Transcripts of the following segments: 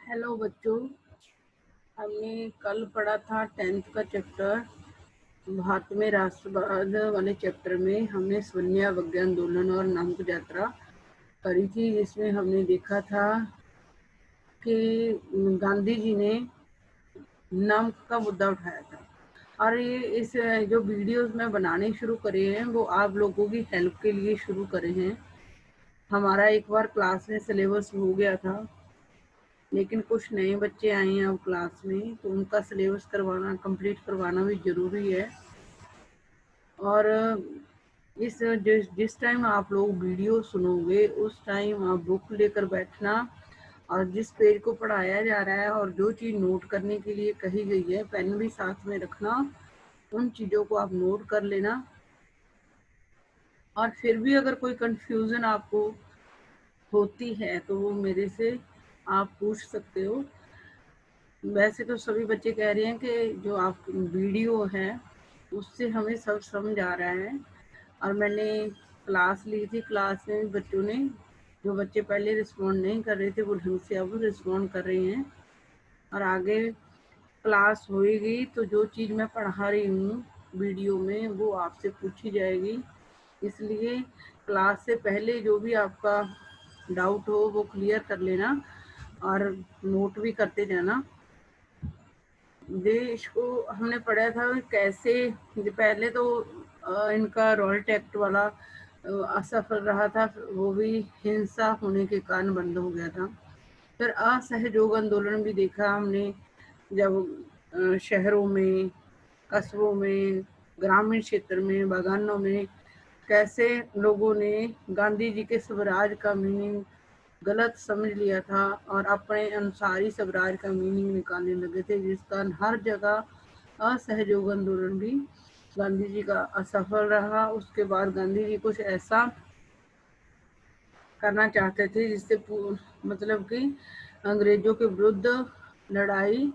Hello बच्चों, हमने कल पढ़ा था 10th का चैप्टर। भारत में राष्ट्रवाद वाले चैप्टर में हमने स्वन्य वज्ञ आंदोलन और नामक यात्रा करी थी, जिसमें हमने देखा था कि गांधी जी ने नामक का मुद्दा उठाया था। और ये इस जो वीडियोस में बनाने शुरू करे हैं वो आप लोगों की हेल्प के लिए शुरू करे हैं। हमारा एक बार क्लास में सिलेबस हो गया था, लेकिन कुछ नए बच्चे आए हैं अब क्लास में, तो उनका सिलेबस करवाना कंप्लीट करवाना भी ज़रूरी है। और जिस टाइम आप लोग वीडियो सुनोगे उस टाइम आप बुक लेकर बैठना, और जिस पेज को पढ़ाया जा रहा है और जो चीज़ नोट करने के लिए कही गई है पेन भी साथ में रखना, उन चीज़ों को आप नोट कर लेना। और फिर भी अगर कोई कंफ्यूजन आपको होती है तो वो मेरे से आप पूछ सकते हो। वैसे तो सभी बच्चे कह रहे हैं कि जो आप वीडियो है उससे हमें सब समझ आ रहा है। और मैंने क्लास ली थी, क्लास में बच्चों ने, जो बच्चे पहले रिस्पॉन्ड नहीं कर रहे थे वो ढंग से अब रिस्पॉन्ड कर रहे हैं। और आगे क्लास होएगी तो जो चीज़ मैं पढ़ा रही हूँ वीडियो में वो आपसे पूछी जाएगी, इसलिए क्लास से पहले जो भी आपका डाउट हो वो क्लियर कर लेना और नोट भी करते जाना। देश को हमने पढ़ा था कैसे, पहले तो इनका रॉल्ट एक्ट वाला असफल रहा था, वो भी हिंसा होने के कारण बंद हो गया था। फिर असहयोग आंदोलन भी देखा हमने, जब शहरों में, कस्बों में, ग्रामीण क्षेत्र में, बागानों में कैसे लोगों ने गांधी जी के स्वराज का मीनिंग गलत समझ लिया था और अपने अनुसार ही स्वराज का मीनिंग निकालने लगे थे, जिस कारण हर जगह असहयोग आंदोलन भी गांधी जी का असफल रहा। उसके बाद गांधी जी कुछ ऐसा करना चाहते थे जिससे मतलब कि अंग्रेजों के विरुद्ध लड़ाई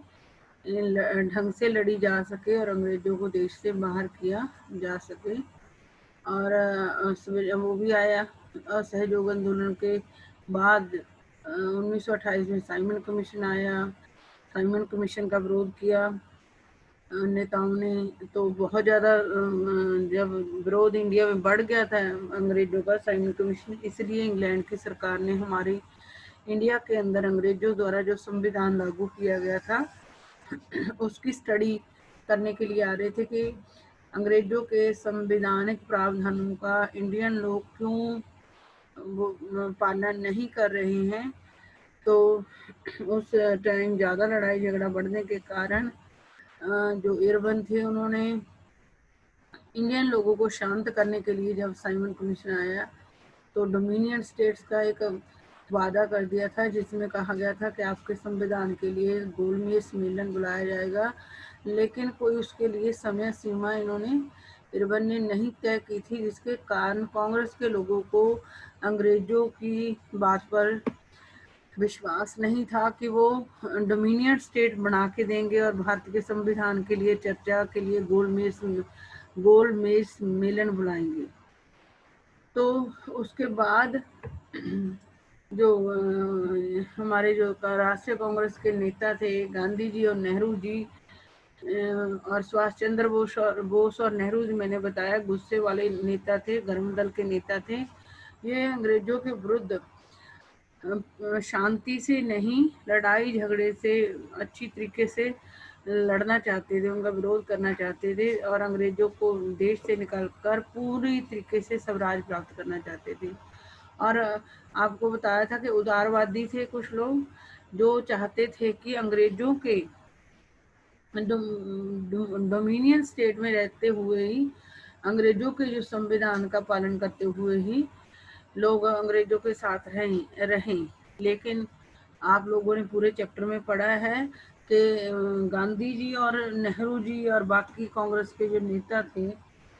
ढंग से लड़ी जा सके और अंग्रेजों को देश से बाहर किया जा सके। और वो भी आया असहयोग आंदोलन के बाद 1928 में साइमन कमीशन आया। साइमन कमीशन का विरोध किया नेताओं ने, तो बहुत ज़्यादा जब विरोध इंडिया में बढ़ गया था अंग्रेजों का, साइमन कमीशन, इसलिए इंग्लैंड की सरकार ने हमारे इंडिया के अंदर अंग्रेजों द्वारा जो संविधान लागू किया गया था उसकी स्टडी करने के लिए आ रहे थे कि अंग्रेजों के संवैधानिक प्रावधानों का इंडियन लोग क्यों वो पालन नहीं कर रहे हैं। तो उस टाइम ज़्यादा लड़ाई झगड़ा बढ़ने के कारण जो इरबन थे उन्होंने इंडियन लोगों को शांत करने के लिए जब साइमन कमीशन आया तो डोमिनियन स्टेट्स का एक वादा कर दिया था, जिसमें कहा गया था कि आपके संविधान के लिए गोलमेज सम्मेलन बुलाया जाएगा, लेकिन कोई उसके लिए समय सीमा इन्होंने इरबन ने नहीं तय की थी, जिसके कारण कांग्रेस के लोगों को अंग्रेजों की बात पर विश्वास नहीं था कि वो डोमिनियन स्टेट बना के देंगे और भारत के संविधान के लिए चर्चा के लिए गोलमेज सम्मेलन बुलाएंगे। तो उसके बाद जो हमारे जो राष्ट्रीय कांग्रेस के नेता थे गांधी जी और नेहरू जी और सुभाष चंद्र बोस और नेहरू जी, मैंने बताया गुस्से वाले नेता थे, गर्म दल के नेता थे। ये अंग्रेजों के विरुद्ध शांति से नहीं, लड़ाई झगड़े से अच्छी तरीके से लड़ना चाहते थे, उनका विरोध करना चाहते थे और अंग्रेजों को देश से निकालकर पूरी तरीके से स्वराज प्राप्त करना चाहते थे। और आपको बताया था कि उदारवादी थे कुछ लोग जो चाहते थे कि अंग्रेजों के डोमिनियन स्टेट में रहते हुए ही, अंग्रेजों के जो संविधान का पालन करते हुए ही लोग अंग्रेजों के साथ रहें। लेकिन आप लोगों ने पूरे चैप्टर में पढ़ा है कि गांधी जी और नेहरू जी और बाकी कांग्रेस के जो नेता थे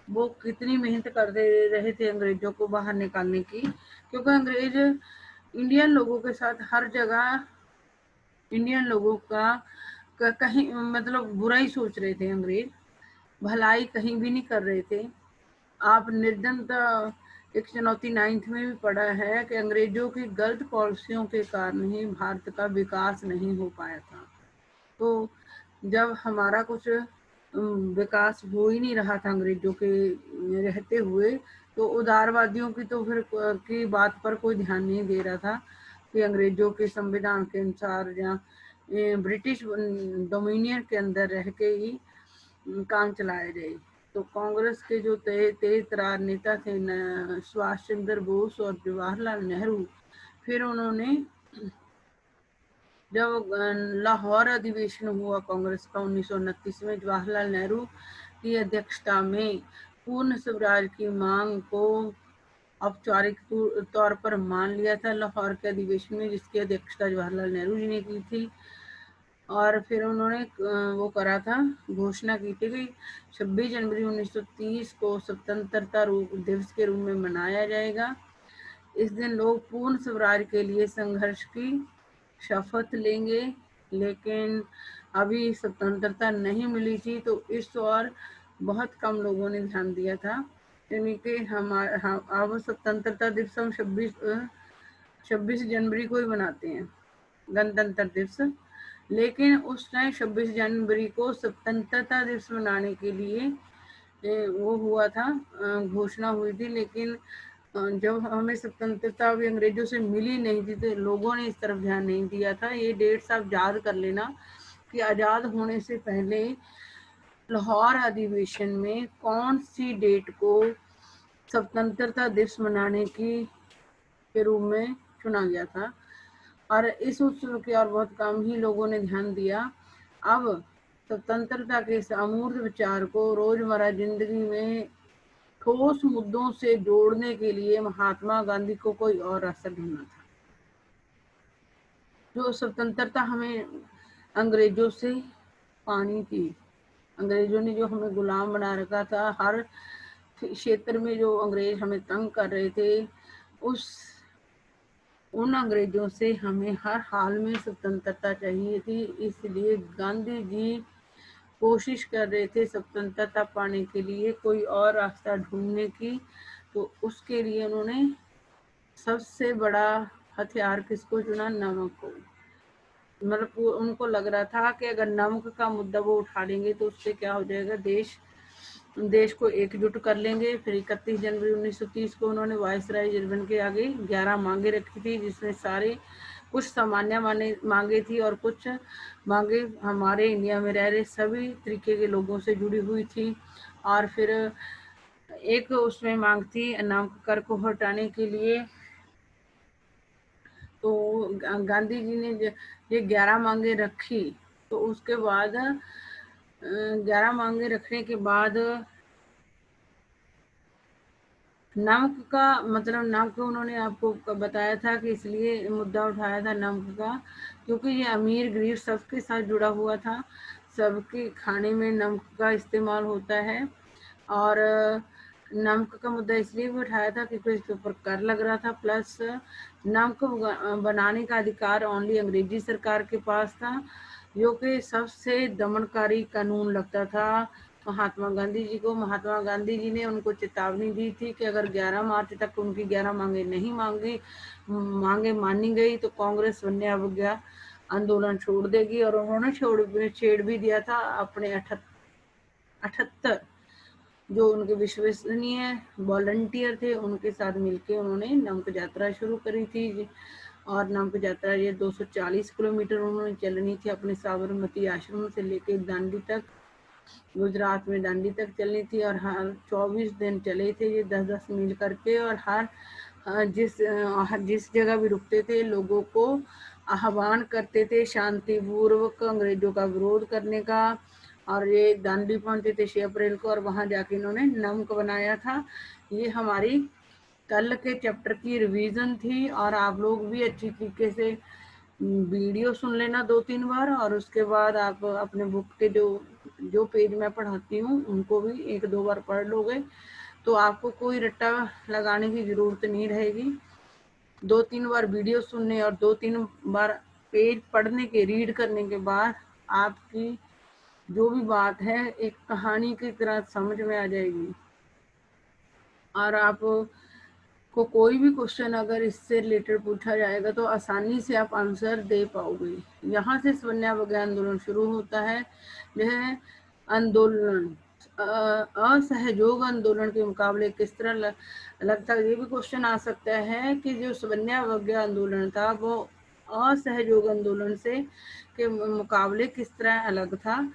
वो कितनी मेहनत करते रहे थे अंग्रेजों को बाहर निकालने की, क्योंकि अंग्रेज इंडियन लोगों के साथ हर जगह इंडियन लोगों का कहीं मतलब बुरा ही सोच रहे थे, अंग्रेज भलाई कहीं भी नहीं कर रहे थे। आप निर्धनता एक चुनौती 9th में भी पढ़ा है कि अंग्रेजों की गलत पॉलिसियों के कारण ही भारत का विकास नहीं हो पाया था। तो जब हमारा कुछ विकास हो ही नहीं रहा था अंग्रेजों के रहते हुए, तो उदारवादियों की तो फिर की बात पर कोई ध्यान नहीं दे रहा था कि अंग्रेजों के संविधान के अनुसार या ब्रिटिश डोमिनियन के अंदर रह के ही काम चलाए जाए। तो कांग्रेस के जो तेज तरार नेता थे सुभाष चंद्र बोस और जवाहरलाल नेहरू, फिर उन्होंने जब लाहौर अधिवेशन हुआ कांग्रेस का 1929 में, जवाहरलाल नेहरू की अध्यक्षता में पूर्ण स्वराज की मांग को औपचारिक तौर पर मान लिया था लाहौर के अधिवेशन में, जिसकी अध्यक्षता जवाहरलाल नेहरू जी ने की थी। और फिर उन्होंने वो करा था, घोषणा की थी कि 26 जनवरी 1930 को स्वतंत्रता दिवस के रूप में मनाया जाएगा। इस दिन लोग पूर्ण स्वराज के लिए संघर्ष की शपथ लेंगे, लेकिन अभी स्वतंत्रता नहीं मिली थी, तो इस और बहुत कम लोगों ने ध्यान दिया था। यानी कि अब स्वतंत्रता दिवस हम 26 जनवरी को ही मनाते हैं, गणतंत्र दिवस। लेकिन उस टाइम 26 जनवरी को स्वतंत्रता दिवस मनाने के लिए वो हुआ था, घोषणा हुई थी। लेकिन जब हमें स्वतंत्रता अभी अंग्रेजों से मिली नहीं थी, तो लोगों ने इस तरफ ध्यान नहीं दिया था। ये डेट्स आप याद कर लेना कि आज़ाद होने से पहले लाहौर अधिवेशन में कौन सी डेट को स्वतंत्रता दिवस मनाने के रूप में चुना गया था, और इस उत्सव के और बहुत कम ही लोगों ने ध्यान दिया। अब स्वतंत्रता के इस अमूर्त विचार को रोजमर्रा जिंदगी में ठोस मुद्दों से जोड़ने के लिए महात्मा गांधी को कोई और रास्ता ढूंढना था। जो स्वतंत्रता हमें अंग्रेजों से पानी थी, अंग्रेजों ने जो हमें गुलाम बना रखा था, हर क्षेत्र में जो अंग्रेज हमें तंग कर रहे थे, उन अंग्रेजों से हमें हर हाल में स्वतंत्रता चाहिए थी। इसलिए गांधी जी कोशिश कर रहे थे स्वतंत्रता पाने के लिए कोई और रास्ता ढूंढने की। तो उसके लिए उन्होंने सबसे बड़ा हथियार किसको चुना? नमक को। मतलब उनको लग रहा था कि अगर नमक का मुद्दा वो उठा लेंगे तो उससे क्या हो जाएगा, देश को एकजुट कर लेंगे। फिर 31 जनवरी 1930 को उन्होंने वायसराय जर्मन के आगे 11 मांगे रखी थी, जिसमें सारे कुछ सामान्य मांगे थी और कुछ मांगे हमारे इंडिया में रह रहे सभी तरीके के लोगों से जुड़ी हुई थी। और फिर एक उसमें मांग थी नमक कर को हटाने के लिए। तो गांधी जी ने ये 11 मांगे रखी। तो उसके बाद 11 मांगे रखने के बाद नमक का मतलब, नमक उन्होंने आपको बताया था कि इसलिए मुद्दा उठाया था नमक का, क्योंकि ये अमीर गरीब सबके साथ जुड़ा हुआ था। सबके खाने में नमक का इस्तेमाल होता है। और नमक का मुद्दा इसलिए भी उठाया था क्योंकि इसके ऊपर कर लग रहा था, प्लस नमक बनाने का अधिकार ओनली अंग्रेजी सरकार के पास था, जो कि सबसे दमनकारी कानून लगता था महात्मा गांधी जी को। महात्मा गांधी जी ने उनको चेतावनी दी थी कि अगर 11 मार्च तक उनकी 11 मांगे नहीं मांगे मानी गई तो कांग्रेस वन्य अवज्ञा आंदोलन छोड़ देगी। और उन्होंने छेड़ भी दिया था अपने 78 जो उनके विश्वसनीय वॉलंटियर थे उनके साथ मिलकर उन्होंने नमक यात्रा शुरू करी थी। और नमक यात्रा ये 240 किलोमीटर उन्होंने चलनी थी, अपने साबरमती आश्रम से लेकर दांडी तक, गुजरात में दांडी तक चलनी थी। और हर 24 दिन चले थे ये 10-10 मील करके। और हर जिस जगह भी रुकते थे लोगों को आह्वान करते थे शांतिपूर्वक अंग्रेजों का विरोध करने का। और ये दांडी पहुंचे थे 6 अप्रैल को, और वहां जाके इन्होंने नमक बनाया था। ये हमारी कल के चैप्टर की रिवीजन थी। और आप लोग भी अच्छी तरीके से वीडियो सुन लेना 2-3 बार, और उसके बाद आप अपने बुक के जो पेज मैं पढ़ाती हूँ उनको भी 1-2 बार पढ़ लोगे तो आपको कोई रट्टा लगाने की जरूरत नहीं रहेगी। 2-3 बार वीडियो सुनने और 2-3 बार पेज पढ़ने के, रीड करने के बाद आपकी जो भी बात है एक कहानी की तरह समझ में आ जाएगी। और आप को कोई भी क्वेश्चन अगर इससे रिलेटेड पूछा जाएगा तो आसानी से आप आंसर दे पाओगे। यहाँ से स्वन्यावज्ञा आंदोलन शुरू होता है। यह आंदोलन असहयोग आंदोलन के मुकाबले किस तरह लगता है, ये भी क्वेश्चन आ सकता है कि जो स्वन्यावज्ञा आंदोलन था वो असहयोग आंदोलन से के मुकाबले किस तरह अलग था।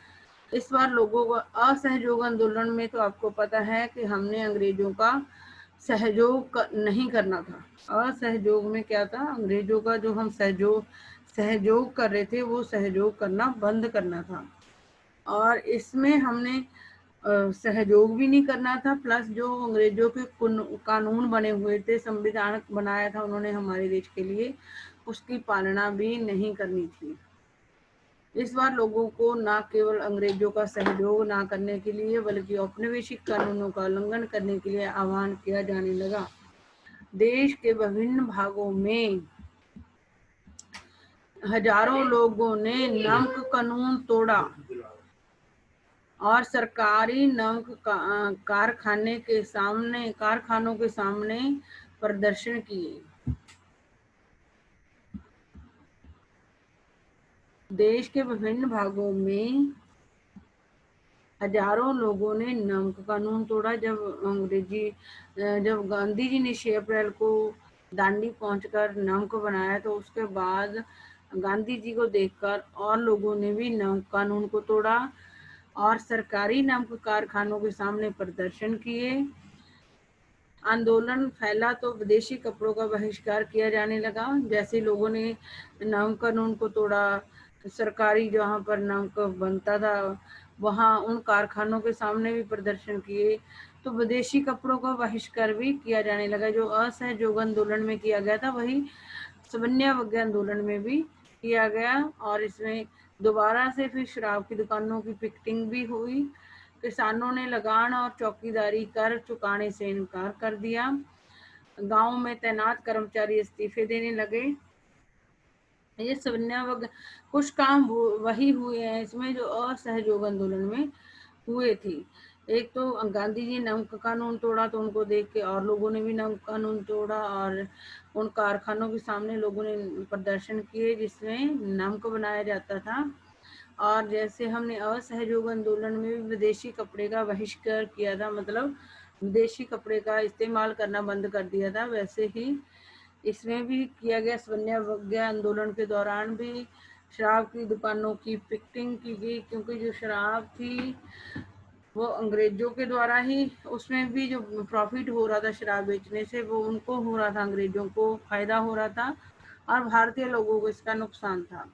इस बार लोगों को असहयोग आंदोलन में तो आपको पता है कि हमने अंग्रेजों का सहयोग नहीं करना था। असहयोग में क्या था, अंग्रेजों का जो हम सहयोग कर रहे थे वो सहयोग करना बंद करना था। और इसमें हमने सहयोग भी नहीं करना था, प्लस जो अंग्रेजों के कानून बने हुए थे, संविधान बनाया था उन्होंने हमारे देश के लिए, उसकी पालना भी नहीं करनी थी। इस बार लोगों को न केवल अंग्रेजों का सहयोग ना करने के लिए बल्कि औपनिवेशिक कानूनों का उल्लंघन करने के लिए आह्वान किया जाने लगा। देश के विभिन्न भागों में हजारों लोगों ने नमक कानून तोड़ा और सरकारी नमक कारखानों के सामने प्रदर्शन किए। देश के विभिन्न भागों में हजारों लोगों ने नमक कानून तोड़ा। जब गांधी जी ने 6 अप्रैल को दांडी पहुंचकर नमक बनाया तो उसके बाद गांधी जी को देखकर और लोगों ने भी नमक कानून को तोड़ा और सरकारी नमक कारखानों के सामने प्रदर्शन किए। आंदोलन फैला तो विदेशी कपड़ों का बहिष्कार किया जाने लगा। जैसे लोगों ने नमक कानून को तोड़ा, सरकारी जहाँ पर नमक बनता था वहाँ उन कारखानों के सामने भी प्रदर्शन किए, तो विदेशी कपड़ों का बहिष्कार भी किया जाने लगा। जो असहयोग आंदोलन में किया गया था वही स्वन्यावज्ञा आंदोलन में भी किया गया। और इसमें दोबारा से फिर शराब की दुकानों की पिकेटिंग भी हुई। किसानों ने लगान और चौकीदारी कर चुकाने से इनकार कर दिया। गांव में तैनात कर्मचारी इस्तीफे देने लगे। ये स्वन्यावज्ञा कुछ काम वही हुए हैं इसमें जो असहयोग आंदोलन में हुए थे। एक तो गांधी जी नमक कानून तोड़ा तो उनको देख के और लोगों ने भी नमक कानून तोड़ा और उन कारखानों के सामने लोगों ने प्रदर्शन किए जिसमें नमक बनाया जाता था। और जैसे हमने असहयोग आंदोलन में भी विदेशी कपड़े का बहिष्कार किया था, मतलब विदेशी कपड़े का इस्तेमाल करना बंद कर दिया था, वैसे ही इसमें भी किया गया। स्वन्यावज्ञा आंदोलन के दौरान भी शराब की दुकानों की पिकेटिंग की गई, क्योंकि जो शराब थी वो अंग्रेजों के द्वारा ही, उसमें भी जो प्रॉफिट हो रहा था शराब बेचने से वो उनको हो रहा था, अंग्रेजों को फायदा हो रहा था और भारतीय लोगों को इसका नुकसान था।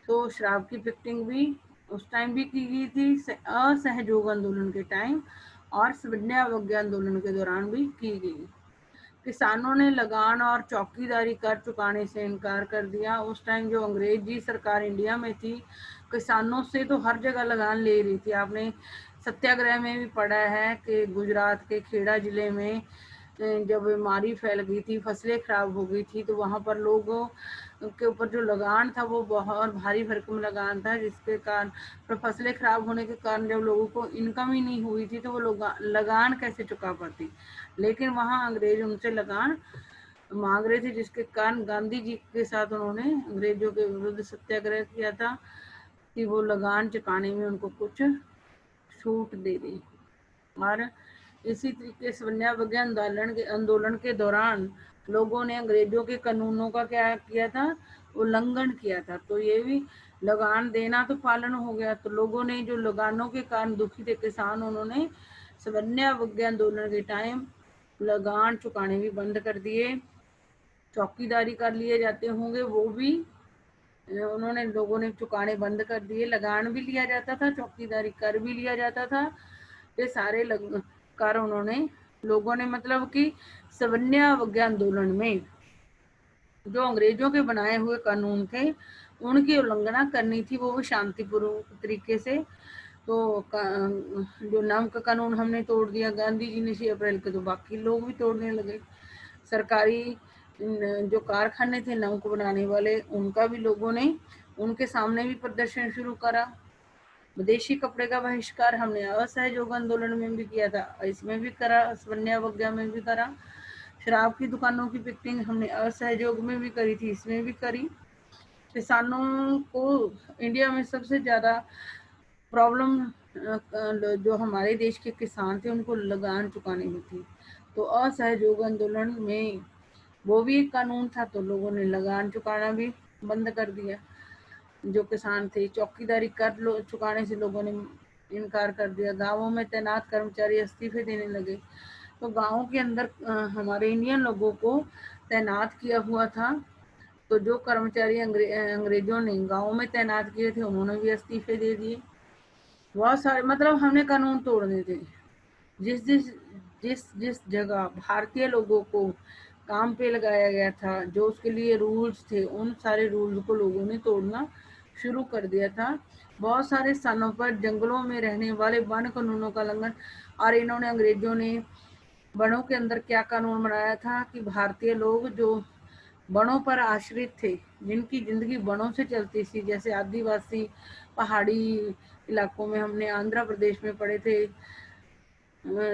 तो शराब की पिकेटिंग भी उस टाइम भी की गई थी असहयोग आंदोलन के टाइम, और स्वन्यावज्ञा आंदोलन के दौरान भी की गई। किसानों ने लगान और चौकीदारी कर चुकाने से इनकार कर दिया। उस टाइम जो अंग्रेजी सरकार इंडिया में थी, किसानों से तो हर जगह लगान ले रही थी। आपने सत्याग्रह में भी पढ़ा है कि गुजरात के खेड़ा जिले में जब बीमारी फैल गई थी, फसलें खराब हो गई थी, तो वहाँ पर लोगों के ऊपर जो लगान था वो बहुत भारी भरकम लगान था, जिसके कारण फसलें खराब होने के कारण जब लोगों को इनकम ही नहीं हुई थी तो वो लोग लगान कैसे चुका पाती। लेकिन वहाँ अंग्रेज उनसे लगान मांग रहे थे, जिसके कारण गांधी जी के साथ उन्होंने अंग्रेजों के विरुद्ध सत्याग्रह किया था कि वो लगान चुकाने में उनको कुछ छूट दे दी। और इसी तरीके से स्वन्यावज्ञा आंदोलन के दौरान लोगों ने अंग्रेजों के कानूनों का क्या किया था, उल्लंघन किया था। तो ये भी लगान देना तो पालन हो गया, तो लोगों ने जो लगानों के कारण दुखी थे किसान, उन्होंने स्वन्यावज्ञा आंदोलन के टाइम लगान चुकाने भी बंद कर दिए। चौकीदारी कर लिए जाते होंगे वो भी उन्होंने लोगों ने चुकाने बंद कर दिए। लगान भी लिया जाता था, चौकीदारी कर भी लिया जाता था, ये सारे कर उन्होंने लोगों ने, मतलब कि स्वन्यावज्ञा आंदोलन में जो अंग्रेजों के बनाए हुए कानून थे उनकी उल्लंघना करनी थी, वो भी शांतिपूर्वक तरीके से। तो जो नमक कानून हमने तोड़ दिया गांधी जी ने 6 अप्रैल के, तो बाकी लोग भी तोड़ने लगे। सरकारी जो कारखाने थे नमक बनाने वाले, उनका भी लोगों ने उनके सामने भी प्रदर्शन शुरू करा। विदेशी कपड़े का बहिष्कार हमने असहयोग आंदोलन में भी किया था, इसमें भी करा, स्वन्यावज्ञा में भी करा। शराब की दुकानों की पिकेटिंग हमने असहयोग में भी करी थी, इसमें भी करी। किसानों को इंडिया में सबसे ज़्यादा प्रॉब्लम जो हमारे देश के किसान थे उनको लगान चुकाने में थी। तो असहयोग आंदोलन में वो भी एक कानून था, तो लोगों ने लगान चुकाना भी बंद कर दिया। जो किसान थे चौकीदारी कर चुकाने से लोगों ने इनकार कर दिया। गांवों में तैनात कर्मचारी इस्तीफे देने लगे। तो गांवों के अंदर हमारे इंडियन लोगों को तैनात किया हुआ था, तो जो कर्मचारी अंग्रेजों ने गांवों में तैनात किए थे उन्होंने भी इस्तीफे दे दिए। बहुत सारे मतलब हमने कानून तोड़ने थे। जिस जिस जिस जिस जगह भारतीय लोगों को काम पे लगाया गया था, जो उसके लिए रूल्स थे, उन सारे रूल्स को लोगों ने तोड़ना शुरू कर दिया था। बहुत सारे स्थानों पर जंगलों में रहने वाले वन कानूनों का उल्लंघन, और इन्होंने अंग्रेजों ने वनों के अंदर क्या कानून बनाया था कि भारतीय लोग जो वनों पर आश्रित थे, जिनकी जिंदगी वनों से चलती थी, जैसे आदिवासी पहाड़ी इलाकों में, हमने आंध्र प्रदेश में पढ़े थे,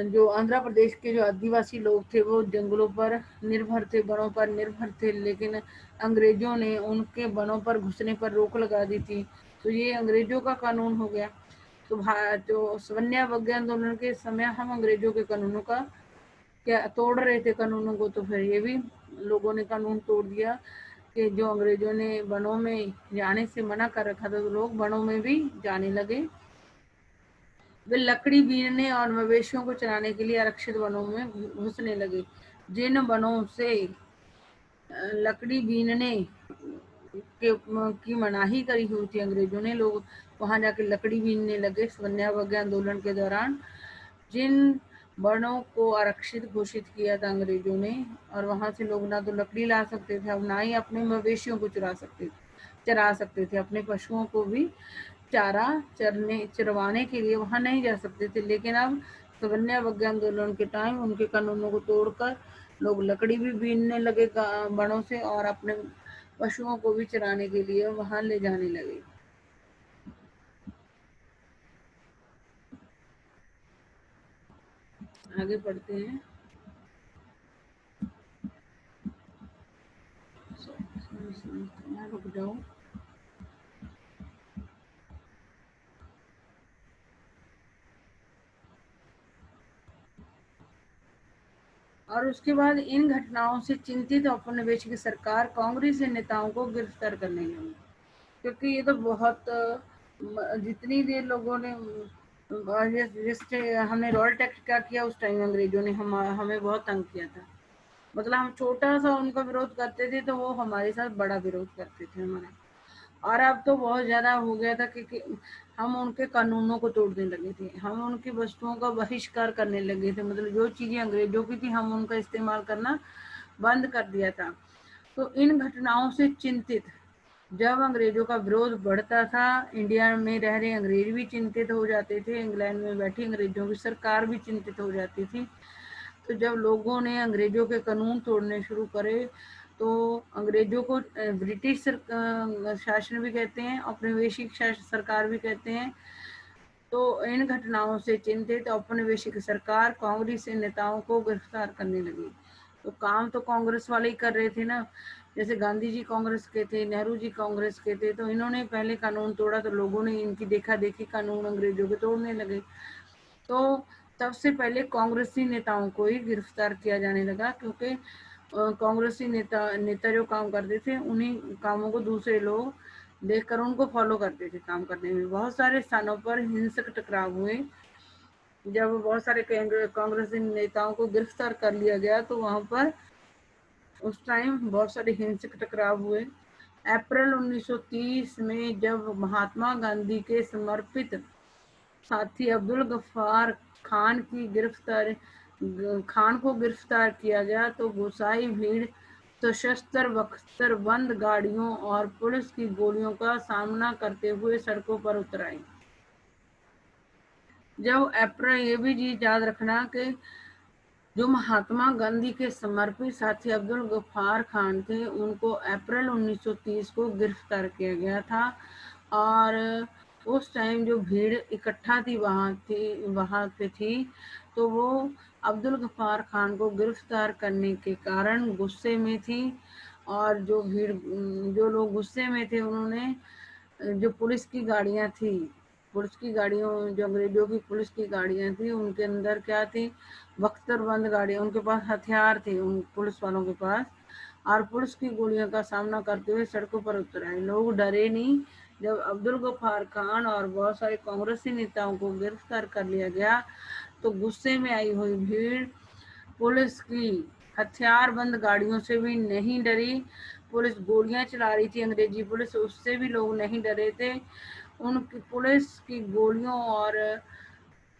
जो आंध्र प्रदेश के जो आदिवासी लोग थे वो जंगलों पर निर्भर थे, वनों पर निर्भर थे, लेकिन अंग्रेजों ने उनके वनों पर घुसने पर रोक लगा दी थी। तो ये अंग्रेजों का कानून हो गया। तो जो सवर्ण आंदोलन के समय हम अंग्रेजों के कानूनों का क्या तोड़ रहे थे कानूनों को, तो फिर ये भी लोगों ने कानून तोड़ दिया कि जो अंग्रेजों ने वनों में जाने से मना कर रखा था, तो लोग वनों में भी जाने लगे। वे लकड़ी बीनने और मवेशियों को चराने के लिए आरक्षित वनों में घुसने लगे। जिन वनों से लकड़ी बीनने की मनाही करी हुई थी अंग्रेजों ने, लोग वहां जाके लकड़ी बीनने लगे सवर्ण आंदोलन के दौरान। जिन वनों को आरक्षित घोषित किया था अंग्रेजों ने, और वहां से लोग ना तो लकड़ी ला सकते थे, अब ना ही अपने मवेशियों को चरा सकते थे, अपने पशुओं को भी चारा चरवाने के लिए वहां नहीं जा सकते थे। लेकिन अब सवर्ण आंदोलन के टाइम उनके कानूनों को तोड़कर लोग लकड़ी भी बीनने लगे वनों से, और अपने पशुओं को भी चराने के लिए वहां ले जाने लगे। आगे बढ़ते हैं। रुक जाओ। और उसके बाद इन घटनाओं से चिंतित औपनिवेशिक सरकार कांग्रेसी नेताओं को गिरफ्तार करने लगी, क्योंकि ये तो बहुत जितनी देर लोगों ने जिस हमने रॉयल टैक्स क्या किया उस टाइम अंग्रेजों ने हमें बहुत तंग किया था। मतलब हम छोटा सा उनका विरोध करते थे तो वो हमारे साथ बड़ा विरोध करते थे हमारा। और अब तो बहुत ज्यादा हो गया था कि हम उनके कानूनों को तोड़ने लगे थे, हम उनकी वस्तुओं का बहिष्कार करने लगे थे। मतलब जो चीजें अंग्रेजों की थी हम उनका इस्तेमाल करना बंद कर दिया था। तो इन घटनाओं से चिंतित जब अंग्रेजों का विरोध बढ़ता था, इंडिया में रह रहे अंग्रेज भी चिंतित हो जाते थे, इंग्लैंड में बैठी अंग्रेजों की सरकार भी चिंतित हो जाती थी। तो जब लोगों ने अंग्रेजों के कानून तोड़ने शुरू करे, तो अंग्रेजों को ब्रिटिश शासन भी कहते हैं, औपनिवेशिक सरकार भी कहते हैं। तो इन घटनाओं से चिंतित औपनिवेशिक सरकार कांग्रेसी नेताओं को गिरफ्तार करने लगी। तो काम तो कांग्रेस वाले ही कर रहे थे ना, जैसे गांधी जी कांग्रेस के थे, नेहरू जी कांग्रेस के थे, तो इन्होंने पहले कानून तोड़ा तो लोगों ने इनकी देखा देखी कानून अंग्रेजों के तोड़ने लगे। तो तब से पहले कांग्रेसी नेताओं को ही गिरफ्तार किया जाने लगा, क्योंकि कांग्रेसी नेता जो काम करते थे उन्हीं कामों को दूसरे लोग देखकर उनको फॉलो करते थे काम करने में। बहुत सारे स्थानों पर हिंसक टकराव हुए। जब बहुत सारे कांग्रेसी नेताओं को गिरफ्तार कर लिया गया तो वहां पर उस टाइम बहुत सारे हिंसक टकराव हुए। अप्रैल 1930 में जब महात्मा गांधी के समर्पित साथी अब्दुल गफ्फार खान को गिरफ्तार किया गया, तो गोसाई भीड़ सशस्त्र बख्तर बंद गाड़ियों और पुलिस की गोलियों का सामना करते हुए सड़कों पर उतर आई। जब अप्रैल, ये भी चीज याद रखना कि जो महात्मा गांधी के समर्पित साथी अब्दुल गफ्फार खान थे उनको अप्रैल 1930 को गिरफ्तार किया गया था। और उस टाइम जो भीड़ इकट्ठा थी वहां पे थी, तो वो अब्दुल गफ्फार खान को गिरफ्तार करने के कारण गुस्से में थी, और जो लोग गुस्से में थे उन्होंने जो पुलिस की गाड़ियां थी, पुलिस की गाड़ियों जो अंग्रेजों की पुलिस की गाड़ियां थी उनके अंदर क्या थी, बख्तरबंद गाड़ियां, उनके पास हथियार थे उन पुलिस वालों के पास, और पुलिस की गोलियों का सामना करते हुए सड़कों पर उतर आए। लोग डरे नहीं। जब अब्दुल गफ्फार खान और बहुत सारे कांग्रेसी नेताओं को गिरफ्तार कर लिया गया तो गुस्से में आई हुई भीड़ पुलिस की हथियारबंद गाड़ियों से भी नहीं डरी। पुलिस गोलियां चला रही थी, अंग्रेजी पुलिस, उससे भी लोग नहीं डरे थे। उनकी पुलिस की गोलियों और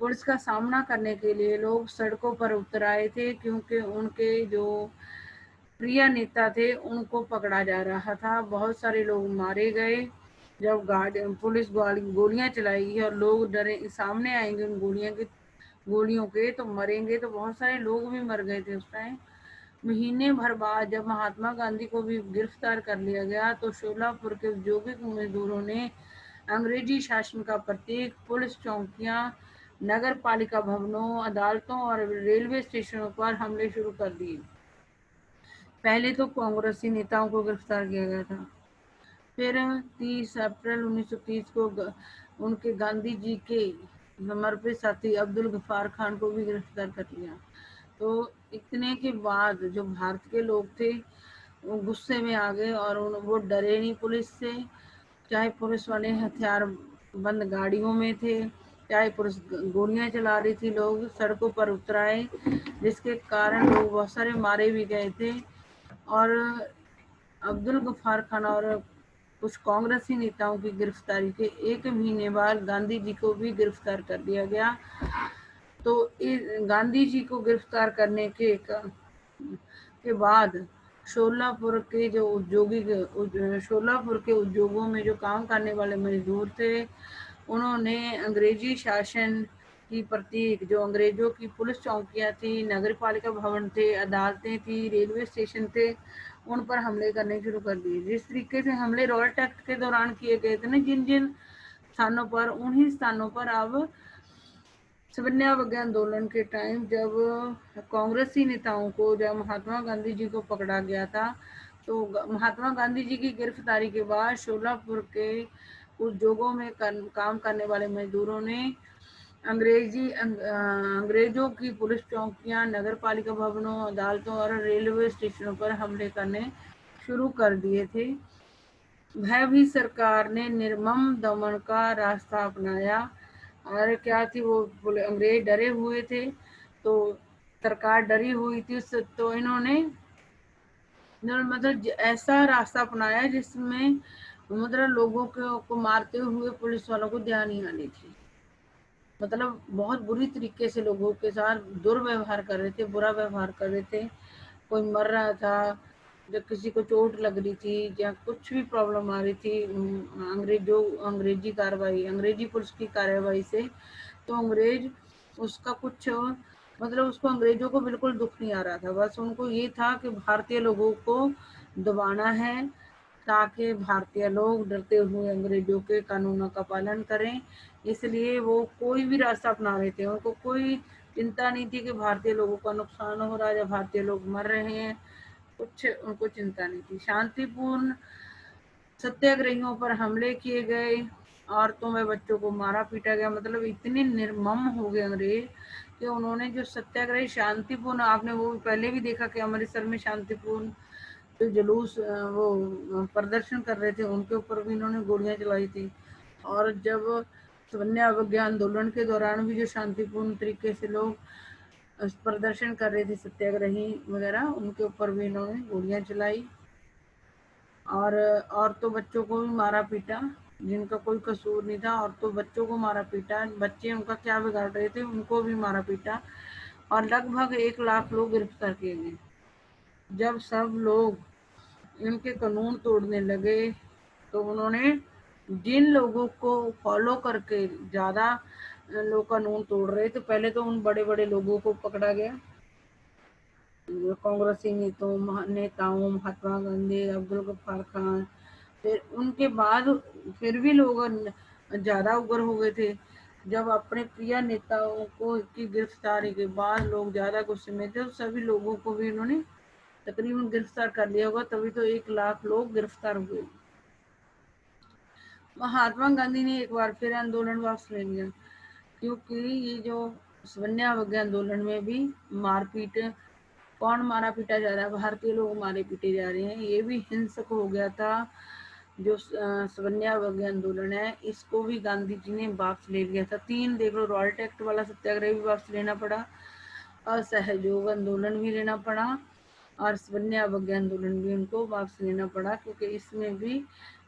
पुलिस का सामना करने के लिए लोग सड़कों पर उतर आए थे, क्योंकि उनके जो प्रिय नेता थे उनको पकड़ा जा रहा था। बहुत सारे लोग मारे गए। जब पुलिस गोलियां चलाएगी और लोग डरे, सामने आएंगे उन गोलियों के, तो मरेंगे। तो बहुत सारे लोग भी मर गए थे उस टाइम। महीने भर बाद जब महात्मा गांधी को भी गिरफ्तार कर लिया गया तो शोलापुर के औद्योगिक मजदूरों ने अंग्रेजी शासन का प्रतीक पुलिस चौकियां, नगर पालिका भवनों, अदालतों और रेलवे स्टेशनों पर हमले शुरू कर दिए। पहले तो कांग्रेसी नेताओं को गिरफ्तार किया गया था, फिर 30 अप्रैल 1930 को उनके गांधी जी के समर्पित साथी अब्दुल गफ्फार खान को भी गिरफ्तार कर लिया। तो इतने के बाद जो भारत के लोग थे वो गुस्से में आ गए और वो डरे नहीं पुलिस से, चाहे पुलिस वाले हथियार बंद गाड़ियों में थे, चाहे पुलिस गोलियां चला रही थी, लोग सड़कों पर उतर आए, जिसके कारण लोग बहुत सारे मारे भी गए थे। और अब्दुल गफ्फार खान और कुछ कांग्रेसी नेताओं की गिरफ्तारी के 1 महीने बाद गांधी जी को भी गिरफ्तार कर लिया गया। तो गांधी जी को गिरफ्तार करने के बाद शोलापुर के उद्योगों में जो काम करने वाले मजदूर थे उन्होंने अंग्रेजी शासन की प्रतीक, जो अंग्रेजों की पुलिस चौकियां थी, नगर पालिका भवन थे, अदालतें थी, रेलवे स्टेशन थे, उन पर हमले करने शुरू कर दिए। जिस तरीके से हमले रॉयट एक्ट के दौरान किए गए थे ना, जिन जिन स्थानों पर, उन्हीं स्थानों पर अब सविनय आंदोलन के टाइम जब कांग्रेसी नेताओं को, जब महात्मा गांधी जी को पकड़ा गया था, तो महात्मा गांधी जी की गिरफ्तारी के बाद शोलापुर के उद्योगों में काम करने वाले मजदूरों ने अंग्रेजों की पुलिस चौकियां, नगर पालिका भवनों, अदालतों और रेलवे स्टेशनों पर हमले करने शुरू कर दिए थे। भयभीत सरकार ने निर्मम दमन का रास्ता अपनाया। और क्या थी, वो अंग्रेज डरे हुए थे, तो सरकार डरी हुई थी, तो इन्होंने मतलब ऐसा रास्ता अपनाया जिसमें मतलब लोगों को मारते हुए पुलिस वालों को ध्यान नहीं आनी थी। मतलब बहुत बुरी तरीके से लोगों के साथ दुर्व्यवहार कर रहे थे, बुरा व्यवहार कर रहे थे। कोई मर रहा था, जब किसी को चोट लग रही थी या कुछ भी प्रॉब्लम आ रही थी अंग्रेजी पुलिस की कार्यवाही से, तो अंग्रेज उसका कुछ मतलब उसको अंग्रेजों को बिल्कुल दुख नहीं आ रहा था। बस उनको ये था कि भारतीय लोगों को दबाना है ताकि भारतीय लोग डरते हुए अंग्रेजों के कानूनों का पालन करें। इसलिए वो कोई भी रास्ता अपना रहे थे, उनको कोई चिंता नहीं थी कि भारतीय लोगों का नुकसान हो रहा है या भारतीय लोग मर रहे हैं, कुछ उनको चिंता नहीं थी। शांतिपूर्ण सत्याग्रहियों पर हमले किए गए, औरतों में बच्चों को मारा पीटा गया। मतलब इतने निर्मम हो गए अंग्रेज कि उन्होंने जो सत्याग्रही शांतिपूर्ण, आपने वो पहले भी देखा कि अमृतसर में शांतिपूर्ण जो जुलूस वो प्रदर्शन कर रहे थे उनके ऊपर भी इन्होंने गोलियां चलाई थी। और जब सविनय आंदोलन के दौरान भी जो शांतिपूर्ण तरीके से लोग प्रदर्शन कर रहे थे, सत्याग्रही वगैरह, उनके ऊपर भी इन्होंने गोलियां चलाई। और औरतों बच्चों को भी मारा पीटा, जिनका कोई कसूर नहीं था, औरतों बच्चों को मारा पीटा, बच्चे उनका क्या बिगाड़ रहे थे उनको भी मारा पीटा, और लगभग 1 लाख लोग गिरफ्तार किए गए। जब सब लोग इनके कानून तोड़ने लगे तो उन्होंने जिन लोगों को फॉलो करके ज्यादा लोग कानून तोड़ रहे थे, पहले तो उन बड़े बड़े लोगों को पकड़ा गया, कांग्रेसी नेताओं महात्मा गांधी, अब्दुल गफ्फार खान। फिर उनके बाद फिर भी लोग ज्यादा उग्र हो गए थे, जब अपने प्रिय नेताओं को की गिरफ्तारी के बाद लोग ज्यादा गुस्से में थे, तो सभी लोगों को भी उन्होंने तकरीबन गिरफ्तार कर लिया होगा, तभी तो 1 लाख लोग गिरफ्तार हुए। महात्मा गांधी ने एक बार फिर आंदोलन वापस ले लिया, क्योंकि ये जो सवर्ण आंदोलन में भी मारपीट, कौन मारा पीटा जा रहा है, भारतीय लोग मारे पीटे जा रहे हैं, ये भी हिंसक हो गया था। जो सवर्ण आंदोलन है, इसको भी गांधी जी ने वापस ले लिया था। 3 देख लो, रॉयल एक्ट वाला सत्याग्रह भी वापस लेना पड़ा, असहयोग आंदोलन भी लेना पड़ा, और सवर्ण आंदोलन भी उनको वापस लेना पड़ा, क्योंकि इसमें भी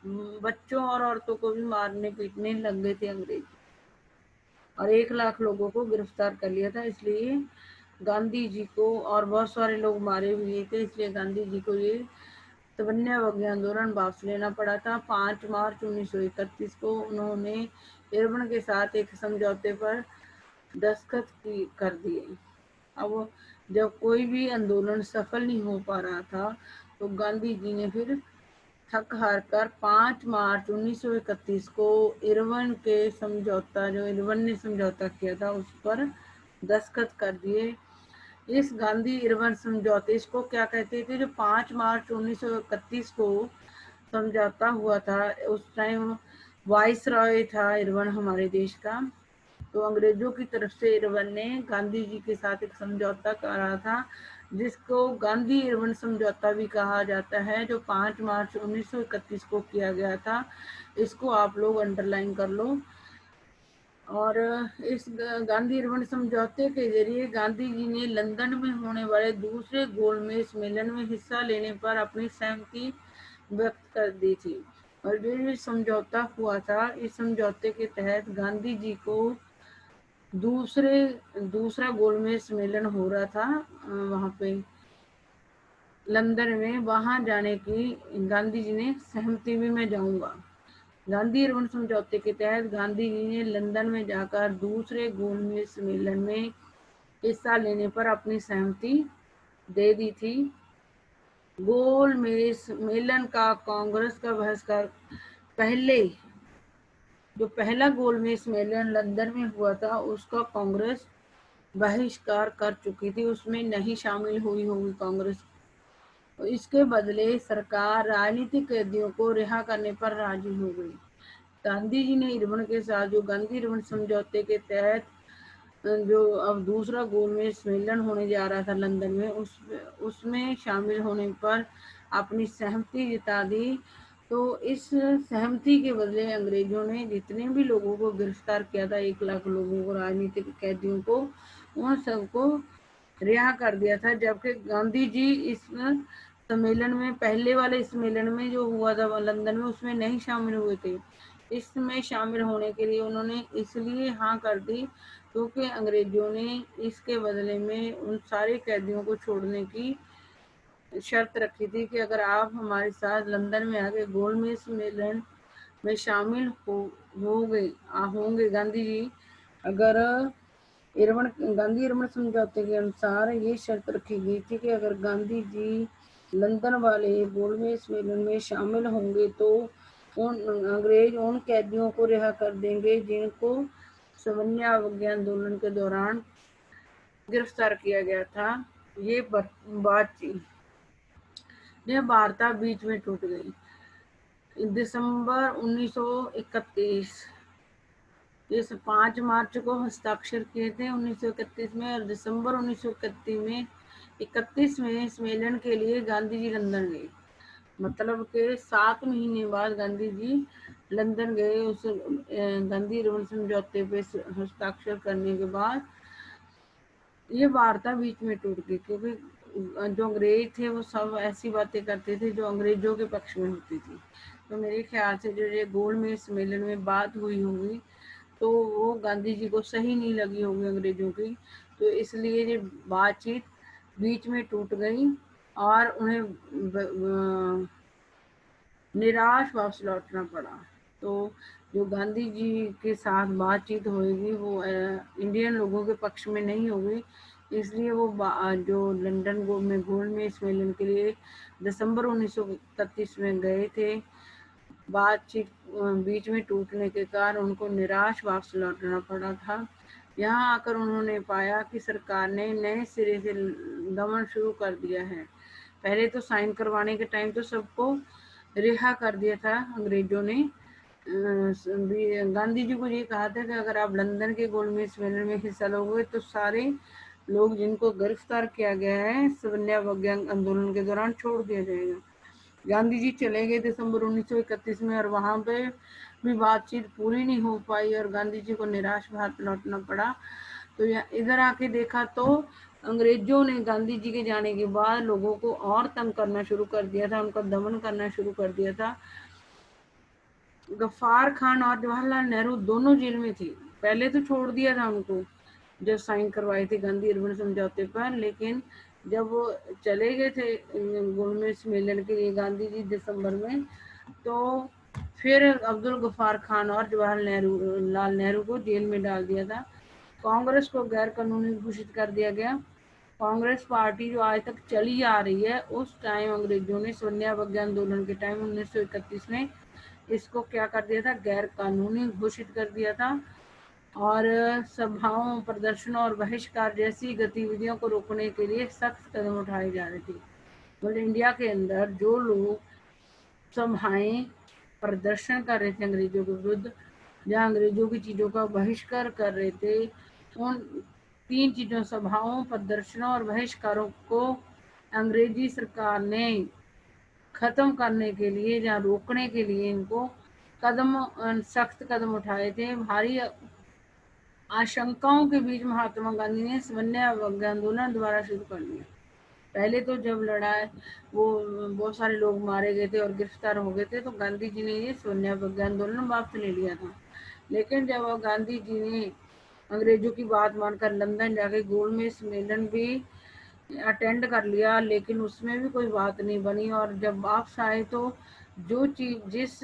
बच्चों और औरतों को भी मारने पीटने लग गए थे अंग्रेज, और 1 लाख लोगों को गिरफ्तार कर लिया था। इसलिए गांधी जी को, और बहुत सारे लोग मारे हुए थे, इसलिए गांधी जी को ये सवर्ण आंदोलन वापस लेना पड़ा था। 5 मार्च 1931 को उन्होंने इरविन के साथ एक समझौते पर दस्तखत कर दिए। अब जब कोई भी आंदोलन सफल नहीं हो पा रहा था, तो गांधी जी ने फिर थक हार कर 5 मार्च 1931 को इरविन के समझौता, जो इरविन ने समझौता किया था, उस पर दस्तखत कर दिए। इस गांधी इरविन समझौते, इसको क्या कहते थे, जो 5 मार्च 1931 को समझौता हुआ था, उस टाइम वाइस रॉय था इरविन हमारे देश का, तो अंग्रेजों की तरफ से इरविन ने गांधी जी के साथ एक समझौता करा था, जिसको गांधी इरविन समझौता भी कहा जाता है, जो 5 मार्च 1931 को किया गया था। इसको आप लोग अंडरलाइन कर लो। और इस गांधी इरविन समझौते के जरिए गांधी जी ने लंदन में होने वाले दूसरे गोलमेज सम्मेलन में हिस्सा लेने पर अपनी सहमति व्यक्त कर दी थी। और जो समझौता हुआ था, इस समझौते के तहत गांधी जी को दूसरा गोलमेज सम्मेलन हो रहा था वहां पे लंदन में, वहां जाने की गांधी जी ने सहमति भी, मैं जाऊंगा। गांधी इरविन समझौते के तहत गांधी जी ने लंदन में जाकर दूसरे गोलमेज सम्मेलन में हिस्सा लेने पर अपनी सहमति दे दी थी। गोलमेज सम्मेलन का कांग्रेस का बहिष्कार, जो पहला गोलमेज सम्मेलन लंदन में हुआ था, उसका कांग्रेस बहिष्कार कर चुकी थी, उसमें नहीं शामिल हुई होगी कांग्रेस। तो इसके बदले सरकार राजनीतिक कैदियों को रिहा करने पर राजी हो गई। गांधी जी ने इरविन के साथ जो गांधी इरविन समझौते के तहत जो अब दूसरा गोलमेज सम्मेलन होने जा रहा था लंदन में, उसमें शामिल होने पर अपनी सहमति जता दी। तो इस सहमति के बदले अंग्रेजों ने जितने भी लोगों को गिरफ्तार किया था, 1 लाख लोगों को, राजनीतिक कैदियों को, उन सबको रिहा कर दिया था। जबकि गांधी जी इस सम्मेलन में, पहले वाले सम्मेलन में जो हुआ था लंदन में, उसमें नहीं शामिल हुए थे। इसमें शामिल होने के लिए उन्होंने इसलिए हाँ कर दी, क्योंकि अंग्रेजों ने इसके बदले में उन सारे कैदियों को छोड़ने की शर्त रखी थी कि अगर आप हमारे साथ लंदन में आके गोलमेज सम्मेलन में शामिल होंगे गांधी जी, अगर गांधी इरविन समझौते के अनुसार ये शर्त रखी गई थी कि अगर गांधी जी लंदन वाले गोलमेज सम्मेलन में शामिल होंगे, तो अंग्रेज उन कैदियों को रिहा कर देंगे जिनको सवर्ण आंदोलन के दौरान गिरफ्तार किया गया था। ये बातचीत, यह वार्ता बीच में टूट गई। दिसंबर 1931, इस 5 मार्च को हस्ताक्षर किए थे 1931 में, और दिसंबर 1931 में सम्मेलन के लिए गांधी जी लंदन गए। मतलब के 7 महीने बाद गांधी जी लंदन गए, उस गांधी इरविन समझौते पे हस्ताक्षर करने के बाद ये वार्ता बीच में टूट गई, क्योंकि जो अंग्रेज थे वो सब ऐसी बातें करते थे जो अंग्रेजों के पक्ष में होती थी। तो मेरे ख्याल से जो ये गोलमेज सम्मेलन में बात हुई होगी, तो वो गांधी जी को सही नहीं लगी होगी अंग्रेजों की, तो इसलिए ये बातचीत बीच में टूट गई और उन्हें निराश वापस लौटना पड़ा। तो जो गांधी जी के साथ बातचीत होगी वो इंडियन लोगों के पक्ष में नहीं होगी, इसलिए वो जो लंदन में गोलमेज सम्मेलन के लिए दिसंबर 1931 में गए थे, बातचीत बीच में टूटने के कारण उनको निराश वापस लौटना पड़ा था। यहाँ आकर उन्होंने पाया कि सरकार ने नए सिरे से दमन शुरू कर दिया है। पहले तो साइन करवाने के टाइम तो सबको रिहा कर दिया था अंग्रेजों ने। गांधी जी को ये कहा था कि अगर आप लंदन के गोलमेज सम्मेलन में हिस्सा लोगे तो सारे लोग जिनको गिरफ्तार किया गया है सवर्ण आंदोलन के दौरान छोड़ दिया जाएगा। गांधी जी चले गए दिसंबर 1931 में और वहां पे भी बातचीत पूरी नहीं हो पाई और गांधी जी को निराश भारत लौटना पड़ा। तो इधर आके देखा तो अंग्रेजों ने गांधी जी के जाने के बाद लोगों को और तंग करना शुरू कर दिया था, उनका दमन करना शुरू कर दिया था। गफ्फार खान और जवाहरलाल नेहरू दोनों जेल में थे। पहले तो छोड़ दिया था उनको जब साइन करवाए थे गांधी अर्बन समझौते पर, लेकिन जब वो चले गए थे गोलमेज सम्मेलन के लिए गांधी जी दिसंबर में, तो फिर अब्दुल गफ्फार खान और जवाहरलाल नेहरू को जेल में डाल दिया था। कांग्रेस को गैर कानूनी घोषित कर दिया गया। कांग्रेस पार्टी जो आज तक चली आ रही है, उस टाइम अंग्रेजों ने सवर्ण आंदोलन के टाइम 1931 में इसको क्या कर दिया था, गैर कानूनी घोषित कर दिया था और सभाओं, प्रदर्शनों और बहिष्कार जैसी गतिविधियों को रोकने के लिए सख्त कदम उठाए जा रहे थे। मतलब इंडिया के अंदर जो लोग सभाएं, प्रदर्शन कर रहे थे अंग्रेजों के विरुद्ध, जहाँ अंग्रेजों की चीजों का बहिष्कार कर रहे थे, उन 3 चीजों, सभाओं, प्रदर्शनों और बहिष्कारों को अंग्रेजी सरकार ने खत्म करने के लिए या रोकने के लिए इनको सख्त कदम उठाए थे। भारी आशंकाओं के बीच महात्मा गांधी ने सवर्ण आंदोलन दोबारा शुरू कर दिया। पहले तो जब लड़ाई वो बहुत सारे लोग मारे गए थे और गिरफ्तार हो गए थे, तो गांधी जी ने ये सवर्ण आंदोलन वापस ले लिया था। लेकिन जब गांधी जी ने अंग्रेजों की बात मानकर लंदन जाके गोलमेज सम्मेलन भी अटेंड कर लिया, लेकिन उसमें भी कोई बात नहीं बनी और जब वापस आए तो जो चीज जिस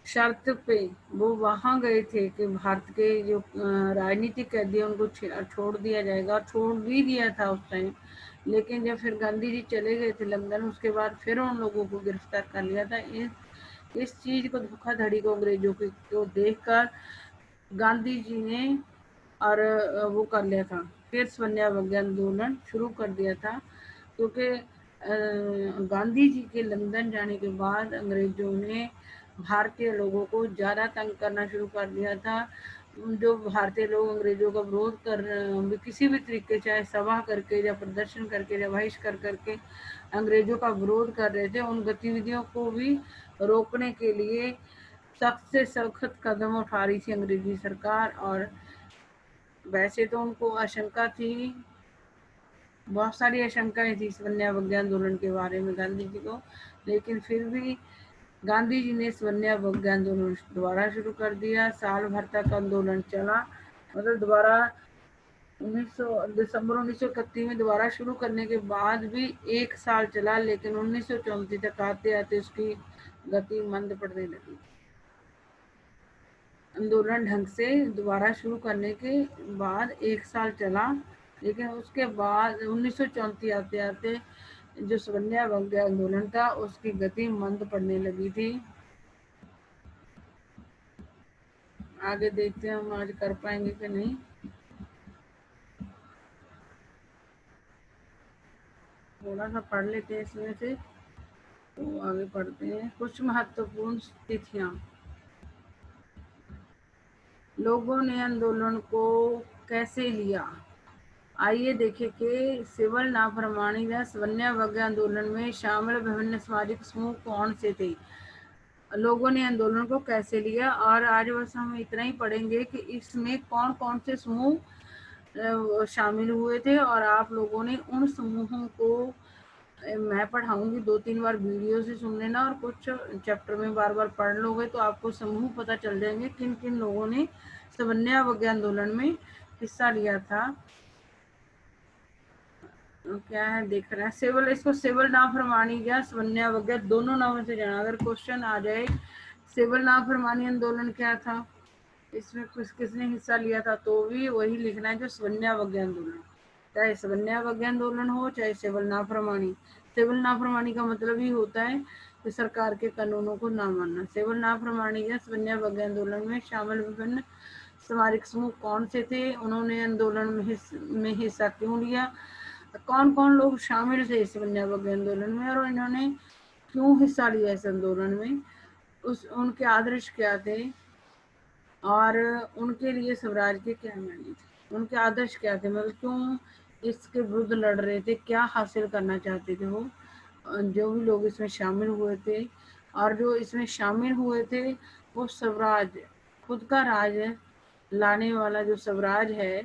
शर्त पे वो वहां गए थे कि भारत के जो राजनीतिक कैदी हैं उनको छोड़ दिया जाएगा, और छोड़ भी दिया था उस टाइम, लेकिन जब फिर गांधी जी चले गए थे लंदन, उसके बाद फिर उन लोगों को गिरफ्तार कर लिया था। इस चीज को, धोखाधड़ी को, अंग्रेजों को देखकर गांधी जी ने और वो कर लिया था, फिर सवर्ण आंदोलन शुरू कर दिया था। क्योंकि गांधी जी के लंदन जाने के बाद अंग्रेजों ने भारतीय लोगों को ज़्यादा तंग करना शुरू कर दिया था। जो भारतीय लोग अंग्रेजों का विरोध कर किसी भी तरीके, चाहे सभा करके या प्रदर्शन करके या बहिष्कार करके अंग्रेजों का विरोध कर रहे थे, उन गतिविधियों को भी रोकने के लिए सख्त से सख्त कदम उठा रही थी अंग्रेजी सरकार। और वैसे तो उनको आशंका थी, बहुत सारी आशंकाएं थी सवर्ण आंदोलन के बारे में गांधी जी को, लेकिन फिर भी गांधी जी ने सवर्ण आंदोलन दोबारा शुरू कर दिया। साल भर तक आंदोलन चला, मतलब दोबारा दिसंबर 1931 में दोबारा शुरू करने के बाद भी 1 साल चला, लेकिन 1934 तक आते आते उसकी गति मंद पड़ने लगी। आंदोलन ढंग से दोबारा शुरू करने के बाद 1 साल चला, लेकिन उसके बाद 1934 आते आते जो सवर्ण आंदोलन था उसकी गति मंद पड़ने लगी थी। आगे देखते हैं हम आज कर पाएंगे कि नहीं। थोड़ा सा पढ़ लेते हैं इसमें से, तो आगे पढ़ते हैं। कुछ महत्वपूर्ण तिथियां। लोगों ने आंदोलन को कैसे लिया, आइए देखें कि सिविल नाफरमानी व सवर्ण आंदोलन में शामिल विभिन्न सामाजिक समूह कौन से थे, लोगों ने आंदोलन को कैसे लिया। और आज बस हम इतना ही पढ़ेंगे कि इसमें कौन कौन से समूह शामिल हुए थे, और आप लोगों ने उन समूहों को, मैं पढ़ाऊंगी 2-3 बार वीडियो से सुन लेना, और कुछ चैप्टर में बार बार पढ़ लोगे तो आपको समूह पता चल जाएंगे किन किन लोगों ने सवर्ण आंदोलन में हिस्सा लिया था। क्या है देख रहे हैं, सिविल, इसको सिविल नाफरमानी या सवर्ण दोनों नामों से जाना। अगर क्वेश्चन आ जाए सिविल नाफरमानी आंदोलन क्या था, इसमें किसने हिस्सा लिया था, तो भी वही लिखना है जो सवर्ण आंदोलन, चाहे सवर्ण आंदोलन हो चाहे सिविल नाफरमानी। सिविल नाफरमानी का मतलब ही होता है कि सरकार के कानूनों को ना मानना। सेवल नाफरमानी या सवन्यावज्ञा आंदोलन में शामिल विभिन्न सामरिक समूह कौन से थे, उन्होंने आंदोलन में हिस्सा क्यों लिया, कौन कौन लोग शामिल थे इस सवन्यावज्ञा आंदोलन में और इन्होंने क्यों हिस्सा लिया इस आंदोलन में, उनके आदर्श क्या थे और उनके लिए स्वराज के क्या मायने थे, उनके आदर्श क्या थे, मतलब क्यों इसके विरुद्ध लड़ रहे थे, क्या हासिल करना चाहते थे वो जो भी लोग इसमें शामिल हुए थे। और जो इसमें शामिल हुए थे वो स्वराज, खुद का राज लाने वाला जो स्वराज है,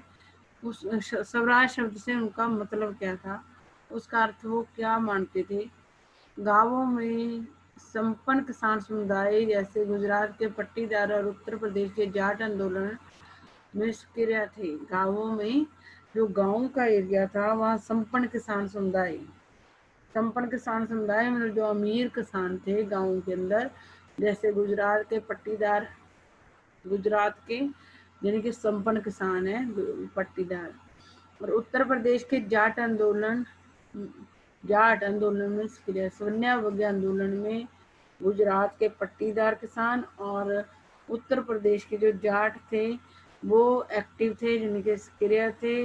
उस स्वराज शब्द से उनका मतलब क्या था, उसका अर्थ वो क्या मानते थे। गांवों में संपन्न किसान समुदाय जैसे गुजरात के पट्टीदार और उत्तर प्रदेश के जाट आंदोलन में सक्रिय थे। गांवों में जो गांव का एरिया था वहाँ संपन्न किसान समुदाय मतलब जो अमीर किसान थे गांव के अंदर, जैसे गुजरात के पट्टीदार, गुजरात के यानी कि संपन्न किसान है पट्टीदार, और उत्तर प्रदेश के जाट आंदोलन में सक्रिय। सवन्यावज्ञा आंदोलन में गुजरात के पट्टीदार किसान और उत्तर प्रदेश के जो जाट थे वो एक्टिव थे, जिनके सक्रिय थे।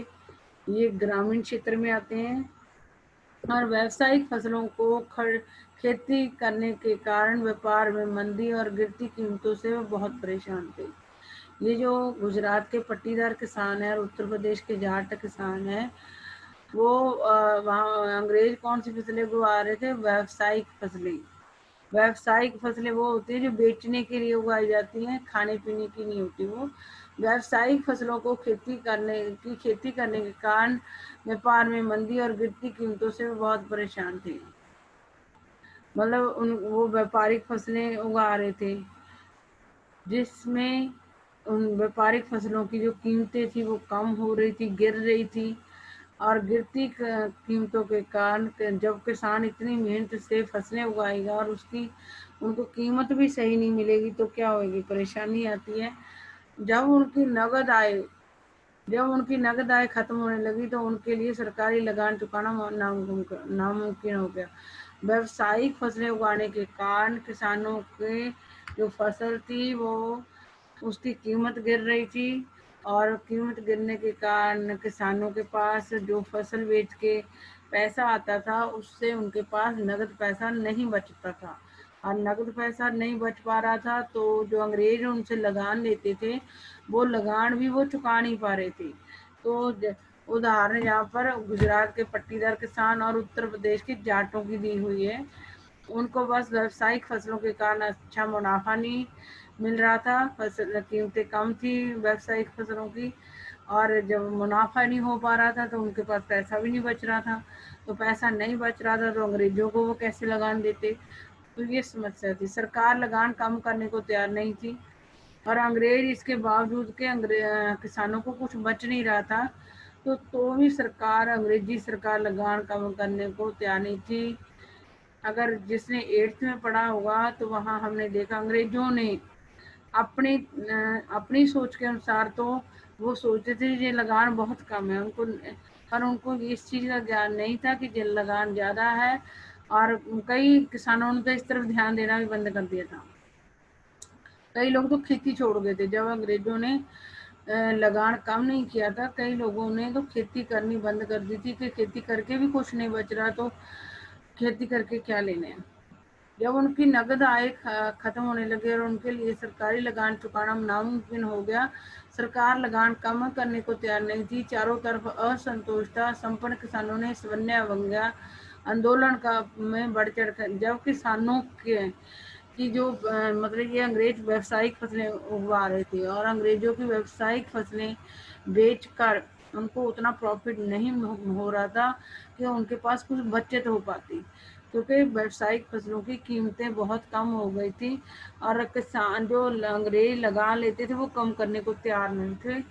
ये ग्रामीण क्षेत्र में आते हैं और व्यावसायिक फसलों को खेती करने के कारण व्यापार में मंदी और गिरती कीमतों से वो बहुत परेशान थे। ये जो गुजरात के पट्टीदार किसान है और उत्तर प्रदेश के जाट किसान है, वो वहाँ अंग्रेज कौन सी फसलें उगा रहे थे, व्यावसायिक फसलें। व्यावसायिक फसलें वो होती है जो बेचने के लिए उगाई जाती हैं, खाने पीने की नहीं होती। वो व्यावसायिक फसलों को खेती करने के कारण व्यापार में मंदी और गिरती कीमतों से वो बहुत परेशान थे। मतलब वो व्यापारिक फसलें उगा रहे थे जिसमें उन व्यापारिक फसलों की जो कीमतें थी वो कम हो रही थी, गिर रही थी, और गिरती कीमतों के कारण जब किसान इतनी मेहनत से फसलें उगाएगा और उसकी उनको कीमत भी सही नहीं मिलेगी तो क्या होगी, परेशानी आती है। जब उनकी नगद आय खत्म होने लगी तो उनके लिए सरकारी लगान चुकाना नामुमकिन हो गया। व्यावसायिक फसलें उगाने के कारण किसानों के जो फसल थी वो उसकी कीमत गिर रही थी, और कीमत गिरने के कारण किसानों के पास जो फसल बेच के पैसा आता था उससे उनके पास नगद पैसा नहीं बचता था, और नगद पैसा नहीं बच पा रहा था तो जो अंग्रेज उनसे लगान लेते थे वो लगान भी वो चुका नहीं पा रहे थे। तो उदाहरण यहाँ पर गुजरात के पट्टीदार किसान और उत्तर प्रदेश के जाटों की दी हुई है। उनको बस व्यावसायिक फसलों के कारण अच्छा मुनाफा नहीं मिल रहा था, फसल कीमतें कम थी व्यावसायिक फसलों की, और जब मुनाफा नहीं हो पा रहा था तो उनके पास पैसा भी नहीं बच रहा था। तो पैसा नहीं बच रहा था तो अंग्रेजों को वो कैसे लगान देते, तो ये समस्या थी। सरकार लगान कम करने को तैयार नहीं थी और अंग्रेज इसके बावजूद के किसानों को कुछ बच नहीं रहा था, तो भी अंग्रेजी सरकार लगान कम करने को तैयार नहीं थी। अगर जिसने 8th में पढ़ा होगा तो वहाँ हमने देखा अंग्रेजों ने अपनी सोच के अनुसार तो वो सोचते थे ये लगान बहुत कम है, उनको इस चीज़ का ज्ञान नहीं था कि ये लगान ज़्यादा है, और कई किसानों ने तो इस तरफ ध्यान देना भी बंद कर दिया था। कई लोग तो खेती छोड़ गए थे जब अंग्रेजों ने लगान कम नहीं किया था। कई लोगों ने तो खेती करनी बंद कर दी थी कि खेती करके भी कुछ नहीं बच रहा तो खेती करके क्या लेने। जब उनकी नगद आय खत्म होने लगी और उनके लिए सरकारी लगान चुकाना नामुमकिन हो गया, सरकार लगान कम करने को तैयार नहीं थी। चारों तरफ असंतोष था। संपन्न किसानों ने सवन्यावज्ञा आंदोलन में बढ़ चढ़ जब किसानों के कि जो मतलब ये अंग्रेज व्यावसायिक फसलें उगवा रहे थे और अंग्रेजों की व्यावसायिक फसलें बेचकर उनको उतना प्रॉफिट नहीं हो रहा था कि उनके पास कुछ बचत हो पाती, क्योंकि व्यावसायिक फसलों की कीमतें बहुत कम हो गई थी और किसान जो अंग्रेज लगा लेते थे वो कम करने को तैयार नहीं थे।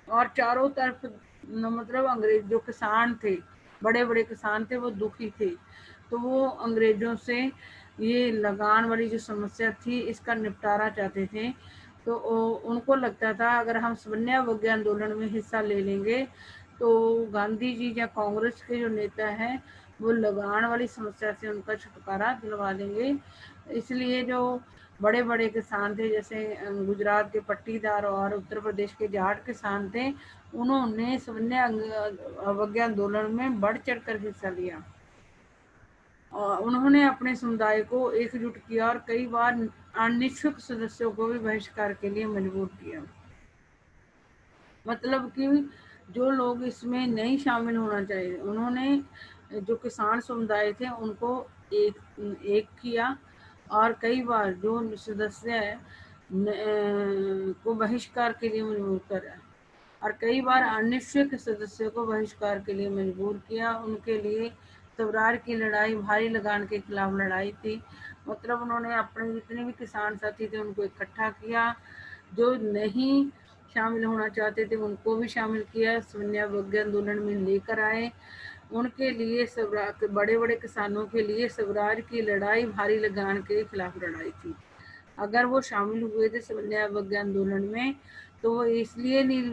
और चारों तरफ मतलब अंग्रेज जो किसान थे, बड़े बड़े किसान थे, वो दुखी थे। तो वो अंग्रेजों से ये लगान वाली जो समस्या थी इसका निपटारा चाहते थे। तो उनको लगता था अगर हम सवन्यावज्ञा आंदोलन में हिस्सा ले लेंगे तो गांधी जी या कांग्रेस के जो नेता हैं वो लगान वाली समस्या से उनका छुटकारा दिलवा देंगे। इसलिए जो बड़े बड़े किसान थे, जैसे गुजरात के पट्टीदार और उत्तर प्रदेश के जाट किसान थे, उन्होंने सविनय अवज्ञा आंदोलन में बढ़ चढ़कर हिस्सा लिया और उन्होंने अपने समुदाय को एकजुट किया और कई बार अनिच्छुक सदस्यों को भी बहिष्कार के लिए मजबूर किया। मतलब कि जो लोग इसमें नहीं शामिल होना चाहिए, उन्होंने जो किसान समुदाय थे उनको एक किया और कई बार जो सदस्य को बहिष्कार के लिए मजबूर करा और कई बार अनिश्चित सदस्यों को बहिष्कार के लिए मजबूर किया। उनके लिए स्वराज की लड़ाई भारी लगान के खिलाफ लड़ाई थी। मतलब उन्होंने अपने जितने भी किसान साथी थे उनको इकट्ठा किया, जो नहीं शामिल होना चाहते थे उनको भी शामिल किया, सविनय अवज्ञा आंदोलन में लेकर आए। उनके लिए बड़े बड़े किसानों के लिए स्वराज की लड़ाई भारी लगान के खिलाफ लड़ाई थी। अगर वो शामिल हुए थे सविनय अवज्ञा आंदोलन में तो वो इसलिए नहीं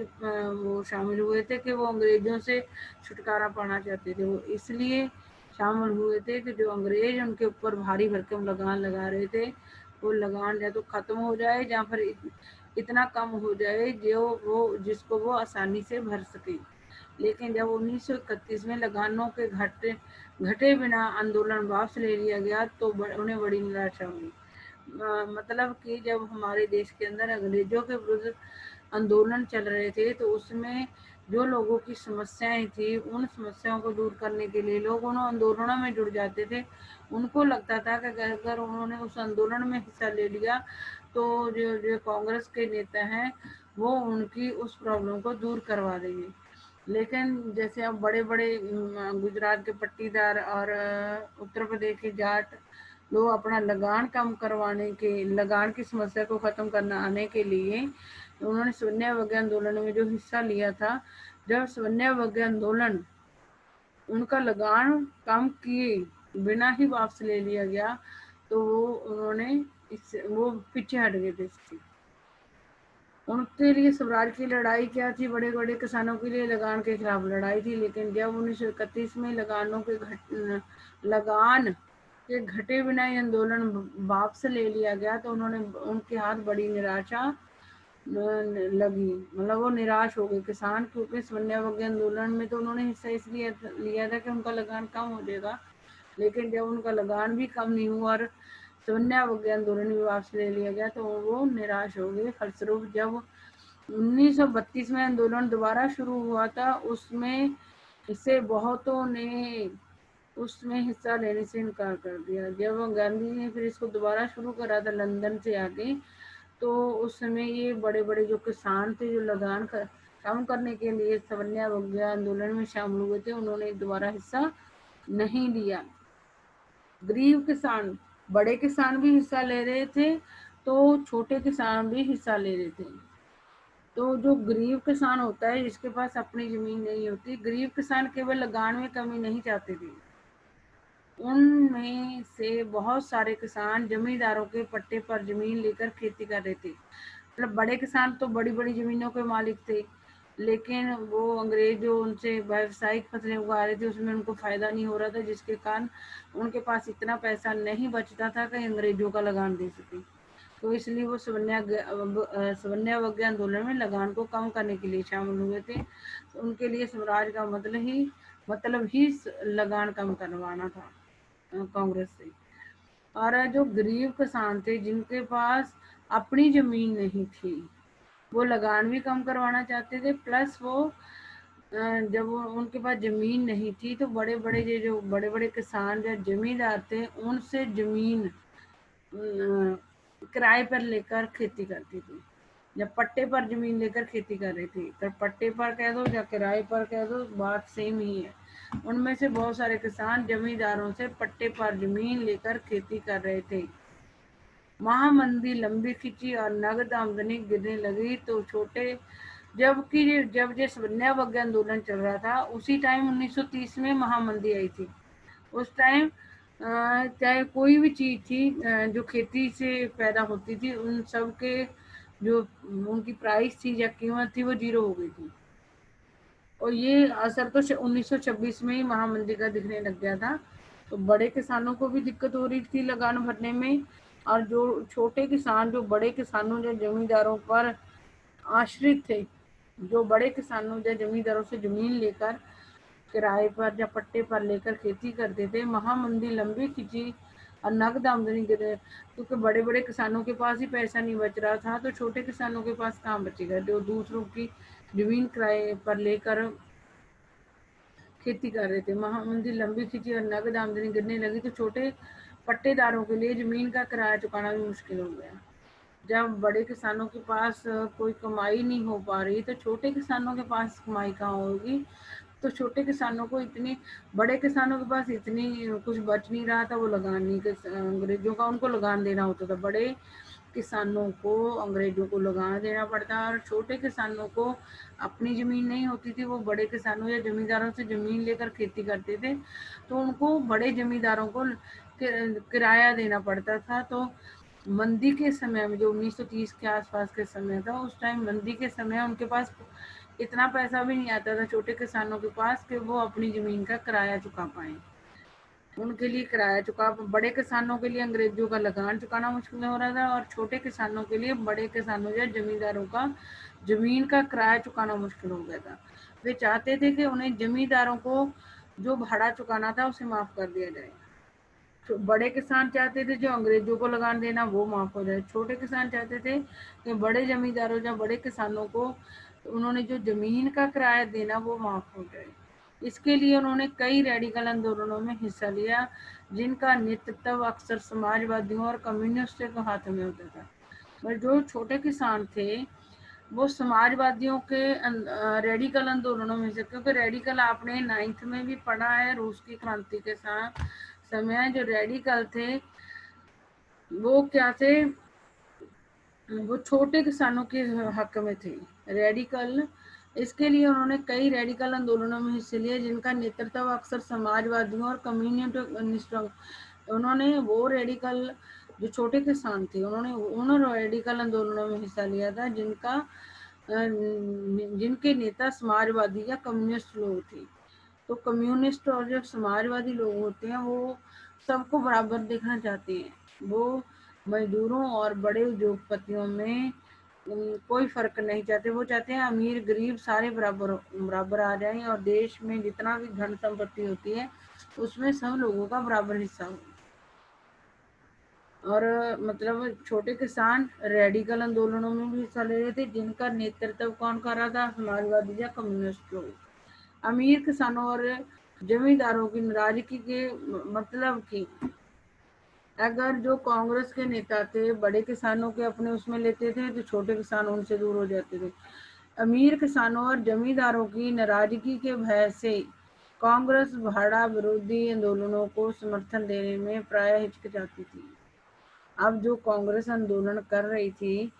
वो शामिल हुए थे कि वो अंग्रेजों से छुटकारा पाना चाहते थे, वो इसलिए शामिल हुए थे कि जो अंग्रेज उनके ऊपर भारी भरकम लगान लगा रहे थे, वो लगान या तो खत्म हो जाए या फिर इतना कम हो जाए जो वो जिसको वो आसानी से भर सके। लेकिन जब 1931 में लगानों के घटे बिना आंदोलन वापस ले लिया गया तो उन्हें बड़ी निराशा हुई। मतलब कि जब हमारे देश के अंदर अंग्रेजों के विरुद्ध आंदोलन चल रहे थे तो उसमें जो लोगों की समस्याएं थी, उन समस्याओं को दूर करने के लिए लोग उन आंदोलनों में जुड़ जाते थे। उनको लगता था कि अगर उन्होंने उस आंदोलन में हिस्सा ले लिया तो जो जो कांग्रेस के नेता हैं वो उनकी उस प्रॉब्लम को दूर करवा देंगे। लेकिन जैसे अब बड़े बड़े गुजरात के पट्टीदार और उत्तर प्रदेश के जाट लोग अपना लगान कम करवाने के, लगान की समस्या को खत्म करना आने के लिए उन्होंने सविनय अवज्ञा आंदोलन में जो हिस्सा लिया था, जब सविनय अवज्ञा आंदोलन उनका लगान कम किए बिना ही वापस ले लिया गया तो वो पीछे हट गए थे इससे। उनके लिए स्वराज की लड़ाई क्या थी, बड़े बड़े किसानों के लिए लगान के खिलाफ लड़ाई थी। लेकिन जब 1931 में लगान के घटे बिना ये आंदोलन वापस ले लिया गया तो उनके हाथ बड़ी निराशा लगी, मतलब वो निराश हो गए किसान, क्योंकि सविनय अवज्ञा आंदोलन में तो उन्होंने हिस्सा इसलिए लिया था कि उनका लगान कम हो जाएगा। लेकिन जब उनका लगान भी कम नहीं हुआ और सविनय अवज्ञा आंदोलन भी वापस ले लिया गया तो वो निराश हो गए। फलस्वरूप जब 1932 में आंदोलन दोबारा शुरू हुआ था, उसमें इससे बहुतों ने उसमें हिस्सा लेने से इनकार कर दिया। जब गांधी ने फिर इसको दोबारा शुरू करा था लंदन से आके, तो उस समय ये बड़े बड़े जो किसान थे जो लगान कम करने के लिए सविनय अवज्ञा आंदोलन में शामिल हुए थे, उन्होंने दोबारा हिस्सा नहीं लिया। गरीब किसान, बड़े किसान भी हिस्सा ले रहे थे तो छोटे किसान भी हिस्सा ले रहे थे। तो जो गरीब किसान होता है जिसके पास अपनी जमीन नहीं होती, गरीब किसान केवल लगान में कमी नहीं चाहते थे, उनमें से बहुत सारे किसान जमींदारों के पट्टे पर जमीन लेकर खेती कर रहे थे। मतलब बड़े किसान तो बड़ी बड़ी जमीनों के मालिक थे, लेकिन वो अंग्रेज जो उनसे व्यावसायिक फसलें उगा रहे थे उसमें उनको फायदा नहीं हो रहा था, जिसके कारण उनके पास इतना पैसा नहीं बचता था कि अंग्रेजों का लगान दे सके। तो इसलिए वो सविनय अवज्ञा आंदोलन में लगान को कम करने के लिए शामिल हुए थे। तो उनके लिए स्वराज का मतलब ही लगान कम करवाना था कांग्रेस से। और जो गरीब किसान थे जिनके पास अपनी जमीन नहीं थी, वो लगान भी कम करवाना चाहते थे, प्लस वो जब उनके पास जमीन नहीं थी तो बड़े बड़े किसान जो जमींदार थे उनसे जमीन किराए पर लेकर खेती करती थी। जब पट्टे पर जमीन लेकर खेती कर रही थी, तो पट्टे पर कह दो या किराए पर कह दो, बात सेम ही है। उनमें से बहुत सारे किसान जमींदारों से पट्टे पर जमीन लेकर खेती कर रहे थे। महामंदी लंबी खिंची और नगद आमदनी गिरने लगी तो जब ये सविनय अवज्ञा आंदोलन चल रहा था उसी टाइम 1930 में महामंदी आई थी। उस टाइम चाहे कोई भी चीज थी जो खेती से पैदा होती थी, उन सब के जो उनकी प्राइस थी या कीमत थी वो जीरो हो गई थी। और ये असर तो 1926 में ही महामंदी का दिखने लग गया था। तो बड़े किसानों को भी दिक्कत हो रही थी लगान भरने में, और जो छोटे किसान, जो बड़े किसानों, जो जमींदारों पर आश्रित थे, जो बड़े किसानों या जमींदारों से जमीन लेकर किराए पर या पट्टे पर लेकर खेती करते थे, महामंदी लंबी खिंची और नकद आमदनी गिरे, क्योंकि बड़े बड़े किसानों के पास ही पैसा नहीं बच रहा था, तो छोटे किसानों के पास कहाँ बचेगा, जो दूसरों की जमीन किराए पर लेकर खेती कर रहे थे। महामंदी लंबी खिंची और नकद आमदनी गिरने लगी, तो छोटे पट्टेदारों के लिए जमीन का किराया चुकाना भी मुश्किल हो गया। जब बड़े किसानों के पास कोई कमाई नहीं हो पा रही, तो छोटे किसानों के पास कमाई कहाँ होगी। तो छोटे किसानों को इतनी, बड़े किसानों के पास इतनी कुछ बच नहीं रहा था, वो लगान नहीं, अंग्रेजों का उनको लगान देना होता था। बड़े किसानों को अंग्रेजों को लगान देना पड़ता, और छोटे किसानों को अपनी जमीन नहीं होती थी, वो बड़े किसानों या जमींदारों से जमीन लेकर खेती करते थे, तो उनको बड़े जमींदारों को किराया देना पड़ता था। तो मंदी के समय में, जो 1930 के आसपास के समय था, उस टाइम मंदी के समय उनके पास इतना पैसा भी नहीं आता था छोटे किसानों के पास कि वो अपनी जमीन का किराया चुका पाए। उनके लिए किराया चुका, बड़े किसानों के लिए अंग्रेजों का लगान चुकाना मुश्किल हो रहा था, और छोटे किसानों के लिए बड़े किसानों या जमींदारों का जमीन का किराया चुकाना मुश्किल हो गया था। वे चाहते थे कि उन्हें जमींदारों को जो भाड़ा चुकाना था उसे माफ कर दिया जाए। तो बड़े किसान चाहते थे जो अंग्रेजों को लगान देना वो माफ हो जाए, छोटे किसान चाहते थे कि बड़े जमींदारों या बड़े किसानों को उन्होंने जो जमीन का किराया देना वो माफ हो जाए। इसके लिए उन्होंने कई रेडिकल आंदोलनों में हिस्सा लिया, जिनका नेतृत्व अक्सर समाजवादियों और कम्युनिस्टों के हाथों में होता था। पर जो छोटे किसान थे वो समाजवादियों के रेडिकल आंदोलनों में से, क्योंकि रेडिकल आपने 9th में भी पढ़ा है, रूस की क्रांति के साथ समय जो रेडिकल थे वो क्या थे, वो छोटे किसानों के हक में थे रेडिकल। इसके लिए उन्होंने कई रेडिकल आंदोलनों में हिस्से लिए, जिनका नेतृत्व अक्सर समाजवादियों और कम्युनिस्टों, उन्होंने वो रेडिकल, जो छोटे किसान थे, उन्होंने उन रेडिकल आंदोलनों में हिस्सा लिया था जिनके नेता समाजवादी या कम्युनिस्ट लोग थे। तो कम्युनिस्ट और जो समाजवादी लोग होते हैं वो सबको बराबर देखना चाहते हैं। वो मजदूरों और बड़े उद्योगपतियों में कोई फर्क नहीं चाहते। वो चाहते हैं अमीर गरीब सारे बराबर बराबर आ जाएं, और देश में जितना भी धन संपत्ति होती है उसमें सब लोगों का बराबर हिस्सा हो। और मतलब छोटे किसान रेडिकल आंदोलनों में भी हिस्सा ले रहे थे, जिनका नेतृत्व कौन कर रहा था, समाजवादी या कम्युनिस्ट लोग। अमीर किसानों और जमींदारों की नाराजगी के मतलब की, अगर जो कांग्रेस के नेता थे बड़े किसानों के अपने उसमें लेते थे, तो छोटे किसान उनसे दूर हो जाते थे। अमीर किसानों और जमींदारों की नाराजगी के भय से कांग्रेस भाड़ा विरोधी आंदोलनों को समर्थन देने में प्राय हिचकिचाती थी। अब जो कांग्रेस आंदोलन कर रही थी,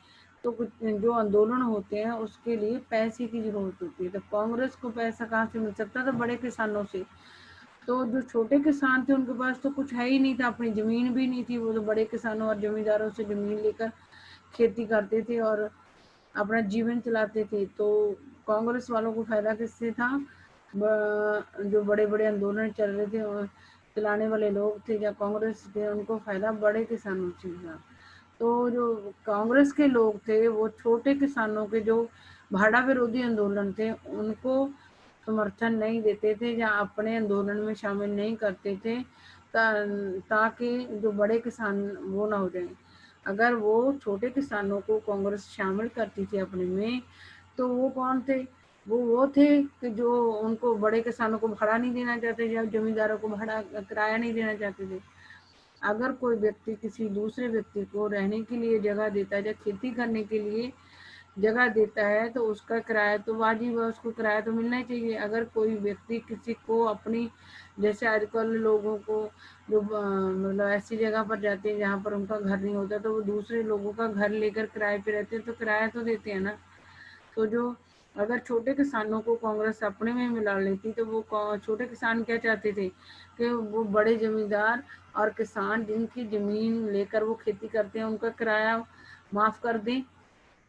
तो कुछ जो आंदोलन होते हैं उसके लिए पैसे की जरूरत होती है, तो कांग्रेस को पैसा कहाँ से मिल सकता था, बड़े किसानों से। तो जो छोटे किसान थे उनके पास तो कुछ है ही नहीं था, अपनी जमीन भी नहीं थी, वो तो बड़े किसानों और जमींदारों से जमीन लेकर खेती करते थे और अपना जीवन चलाते थे। तो कांग्रेस वालों को फायदा किससे था, जो बड़े बड़े आंदोलन चल रहे थे चलाने वाले लोग थे या कांग्रेस थे, उनको फायदा बड़े किसानों से था। तो जो कांग्रेस के लोग थे वो छोटे किसानों के जो भाड़ा विरोधी आंदोलन थे उनको समर्थन नहीं देते थे या अपने आंदोलन में शामिल नहीं करते थे, ताकि जो बड़े किसान वो ना हो जाए। अगर वो छोटे किसानों को कांग्रेस शामिल करती थी अपने में, तो वो कौन थे, वो थे कि जो उनको बड़े किसानों को भाड़ा नहीं देना चाहते या जमींदारों को भाड़ा किराया नहीं देना चाहते थे। अगर कोई व्यक्ति किसी दूसरे व्यक्ति को रहने के लिए जगह देता है या खेती करने के लिए जगह देता है, तो उसका किराया तो वाजिब है, उसको किराया तो मिलना ही चाहिए। अगर कोई व्यक्ति किसी को अपनी, जैसे आजकल लोगों को जो मतलब ऐसी जगह पर जाते हैं जहाँ पर उनका घर नहीं होता, तो वो दूसरे लोगों का घर लेकर किराए पे रहते हैं, तो किराया तो देते हैं ना। तो जो अगर छोटे किसानों को कांग्रेस अपने में मिला लेती, तो वो छोटे किसान क्या चाहते थे कि वो बड़े जमींदार और किसान जिनकी जमीन लेकर वो खेती करते हैं उनका किराया माफ कर दें।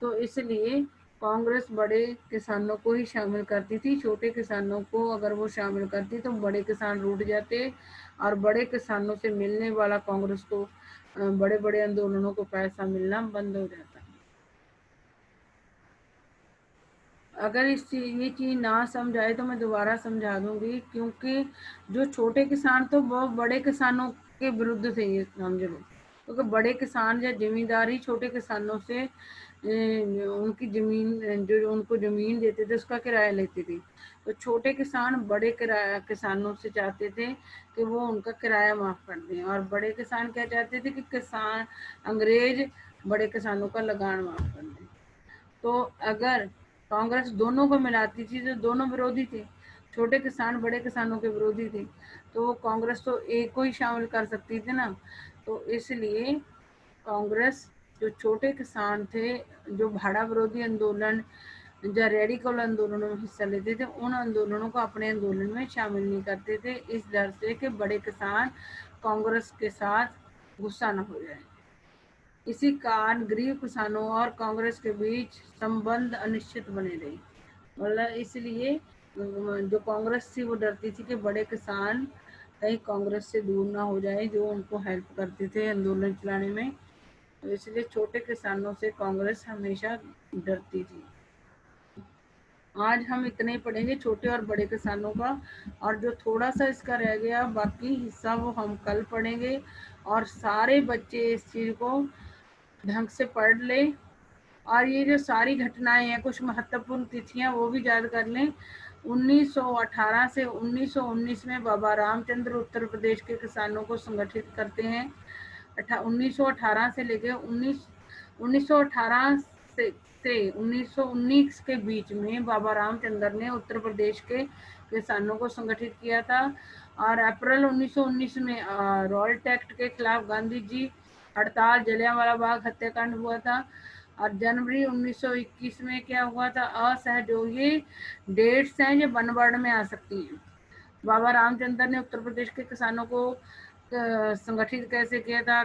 तो इसलिए कांग्रेस बड़े किसानों को ही शामिल करती थी, छोटे किसानों को अगर वो शामिल करती तो बड़े किसान रूठ जाते और बड़े किसानों से मिलने वाला कांग्रेस को बड़े बड़े आंदोलनों को पैसा मिलना बंद हो जाता। अगर ये चीज़ ना समझाए तो मैं दोबारा समझा दूंगी, क्योंकि जो छोटे किसान तो बहुत बड़े किसानों के विरुद्ध थे, ये समझ लो, क्योंकि बड़े किसान या जमींदार ही छोटे किसानों से उनकी जमीन, जो उनको जमीन देते थे उसका किराया लेते थे। तो छोटे किसान बड़े किसानों से चाहते थे कि वो उनका किराया माफ कर दें, और बड़े किसान क्या चाहते थे कि अंग्रेज बड़े किसानों का लगान माफ कर दें। तो अगर कांग्रेस दोनों को मिलाती थी तो दोनों विरोधी थे, छोटे किसान बड़े किसानों के विरोधी थे, तो वो कांग्रेस तो एक को ही शामिल कर सकती थी ना। तो इसलिए कांग्रेस जो छोटे किसान थे, जो भाड़ा विरोधी आंदोलन या रेडिकल आंदोलनों में हिस्सा लेते थे, उन आंदोलनों को अपने आंदोलन में शामिल नहीं करते थे, इस डर से कि बड़े किसान कांग्रेस के साथ गुस्सा न हो जाए। इसी कारण गरीब किसानों और कांग्रेस के बीच संबंध अनिश्चित बने रहे। मतलब इसलिए जो कांग्रेस थी वो डरती थी कि बड़े किसान कहीं कांग्रेस से दूर ना हो जाए, जो उनको हेल्प करते थे आंदोलन चलाने में। तो इसलिए छोटे किसानों से कांग्रेस हमेशा डरती थी। आज हम इतने ही पढ़ेंगे छोटे और बड़े किसानों का, और जो थोड़ा सा इसका रह गया बाकी हिस्सा वो हम कल पढ़ेंगे। और सारे बच्चे इस चीज़ को ढंग से पढ़ ले, और ये जो सारी घटनाएं हैं, कुछ महत्वपूर्ण तिथियां वो भी याद कर लें। 1918 से 1919 में बाबा रामचंद्र उत्तर प्रदेश के किसानों को संगठित करते हैं। 1918 से लेकर 1918 से 1919 के बीच में बाबा रामचंद्र ने उत्तर प्रदेश के किसानों को संगठित किया था। और अप्रैल 1919 में रॉल्ट एक्ट के खिलाफ गांधी जी हड़ताल, जलियांवाला बाग हत्याकांड हुआ था। और जनवरी 1921 में क्या हुआ था, असहयोग, ये डेट्स हैं जो वन में आ सकती हैं। बाबा रामचंद्र ने उत्तर प्रदेश के किसानों को संगठित कैसे किया था,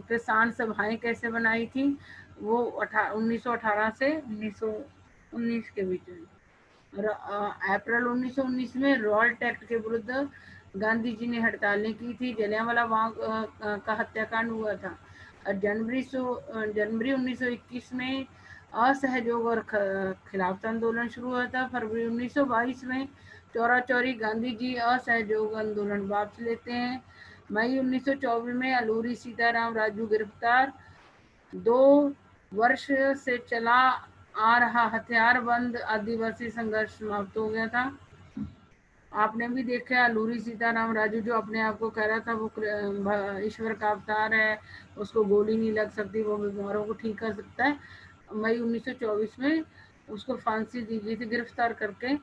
किसान सभाएं कैसे बनाई थी, वो 1918 से 1919 के बीच में। अप्रैल 1919 में रॉल्ट एक्ट के विरुद्ध गांधी जी ने हड़तालें की थी, जलियांवाला बाग का हत्याकांड हुआ था। और जनवरी 1921 में असहयोग और खिलाफ आंदोलन शुरू हुआ था। फरवरी 1922 में चौरा चौरी गांधी जी असहयोग आंदोलन वापस लेते हैं। मई 1924 में अलूरी सीताराम राजू गिरफ्तार। 2 वर्ष से चला आ रहा हथियार बंद आदिवासी संघर्ष समाप्त हो गया था। आपने भी देखा अलूरी सीताराम राजू जो अपने आप को कह रहा था वो ईश्वर का अवतार है, उसको गोली नहीं लग सकती, वो बीमारों को ठीक कर सकता है। मई 1924 में उसको फांसी दी गई थी गिरफ्तार करके।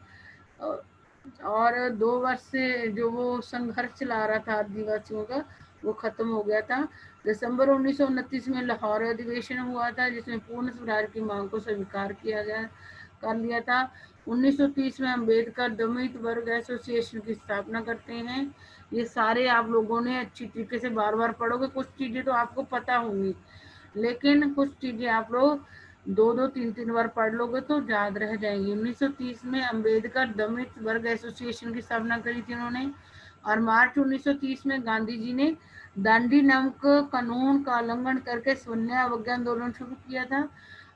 और 2 वर्ष से जो वो संघर्ष चला रहा था आदिवासियों का, वो खत्म हो गया था। दिसंबर 1929 में लाहौर अधिवेशन हुआ था, जिसमें पूर्ण स्वराज की मांग को स्वीकार किया गया कर लिया था। 1930 में अम्बेडकर दलित वर्ग एसोसिएशन की स्थापना करते हैं। ये सारे आप लोगों ने अच्छी तरीके से बार बार पढ़ोगे, कुछ चीजें तो आपको पता होंगी, लेकिन कुछ चीजें आप लोग 2-2, 3-3 बार पढ़ लोगे तो याद रह जाएंगी। 1930 में अम्बेडकर दलित वर्ग एसोसिएशन की स्थापना करी थी उन्होंने। और मार्च 1930 में गांधी जी ने दांडी नामक कानून का उल्लंघन करके सवर्ण अवज्ञा आंदोलन शुरू किया था।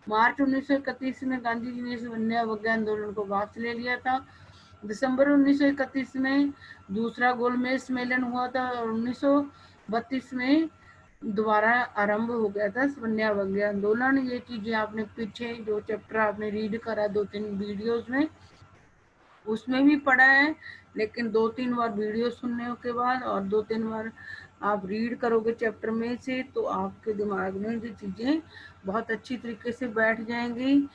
मार्च 1931 में गांधी जी ने सवर्ण अवज्ञा आंदोलन को वापस ले लिया था। दिसंबर 1931 में दूसरा गोलमेज सम्मेलन हुआ था और 1932 में दोबारा आरंभ हो गया था सवर्ण अवज्ञा आंदोलन। ये चीजें आपने पीछे जो चैप्टर आपने रीड करा 2-3 वीडियोस में, उसमें भी पढ़ा है, लेकिन 2-3 बार वीडियो सुनने के बाद और 2-3 बार आप रीड करोगे चैप्टर में से, तो आपके दिमाग में ये चीजें बहुत अच्छी तरीके से बैठ जाएंगी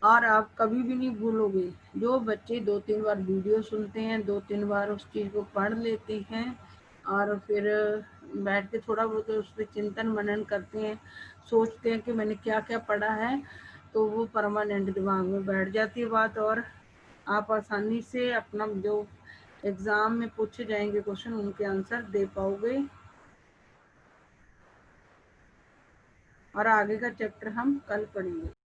और आप कभी भी नहीं भूलोगे। जो बच्चे 2-3 बार वीडियो सुनते हैं, 2-3 बार उस चीज को पढ़ लेते हैं और फिर बैठ के थोड़ा बहुत उस पर चिंतन मनन करते हैं, सोचते हैं कि मैंने क्या क्या पढ़ा है, तो वो परमानेंट दिमाग में बैठ जाती है बात, और आप आसानी से अपना जो एग्जाम में पूछे जाएंगे क्वेश्चन उनके आंसर दे पाओगे। और आगे का चैप्टर हम कल पढ़ेंगे।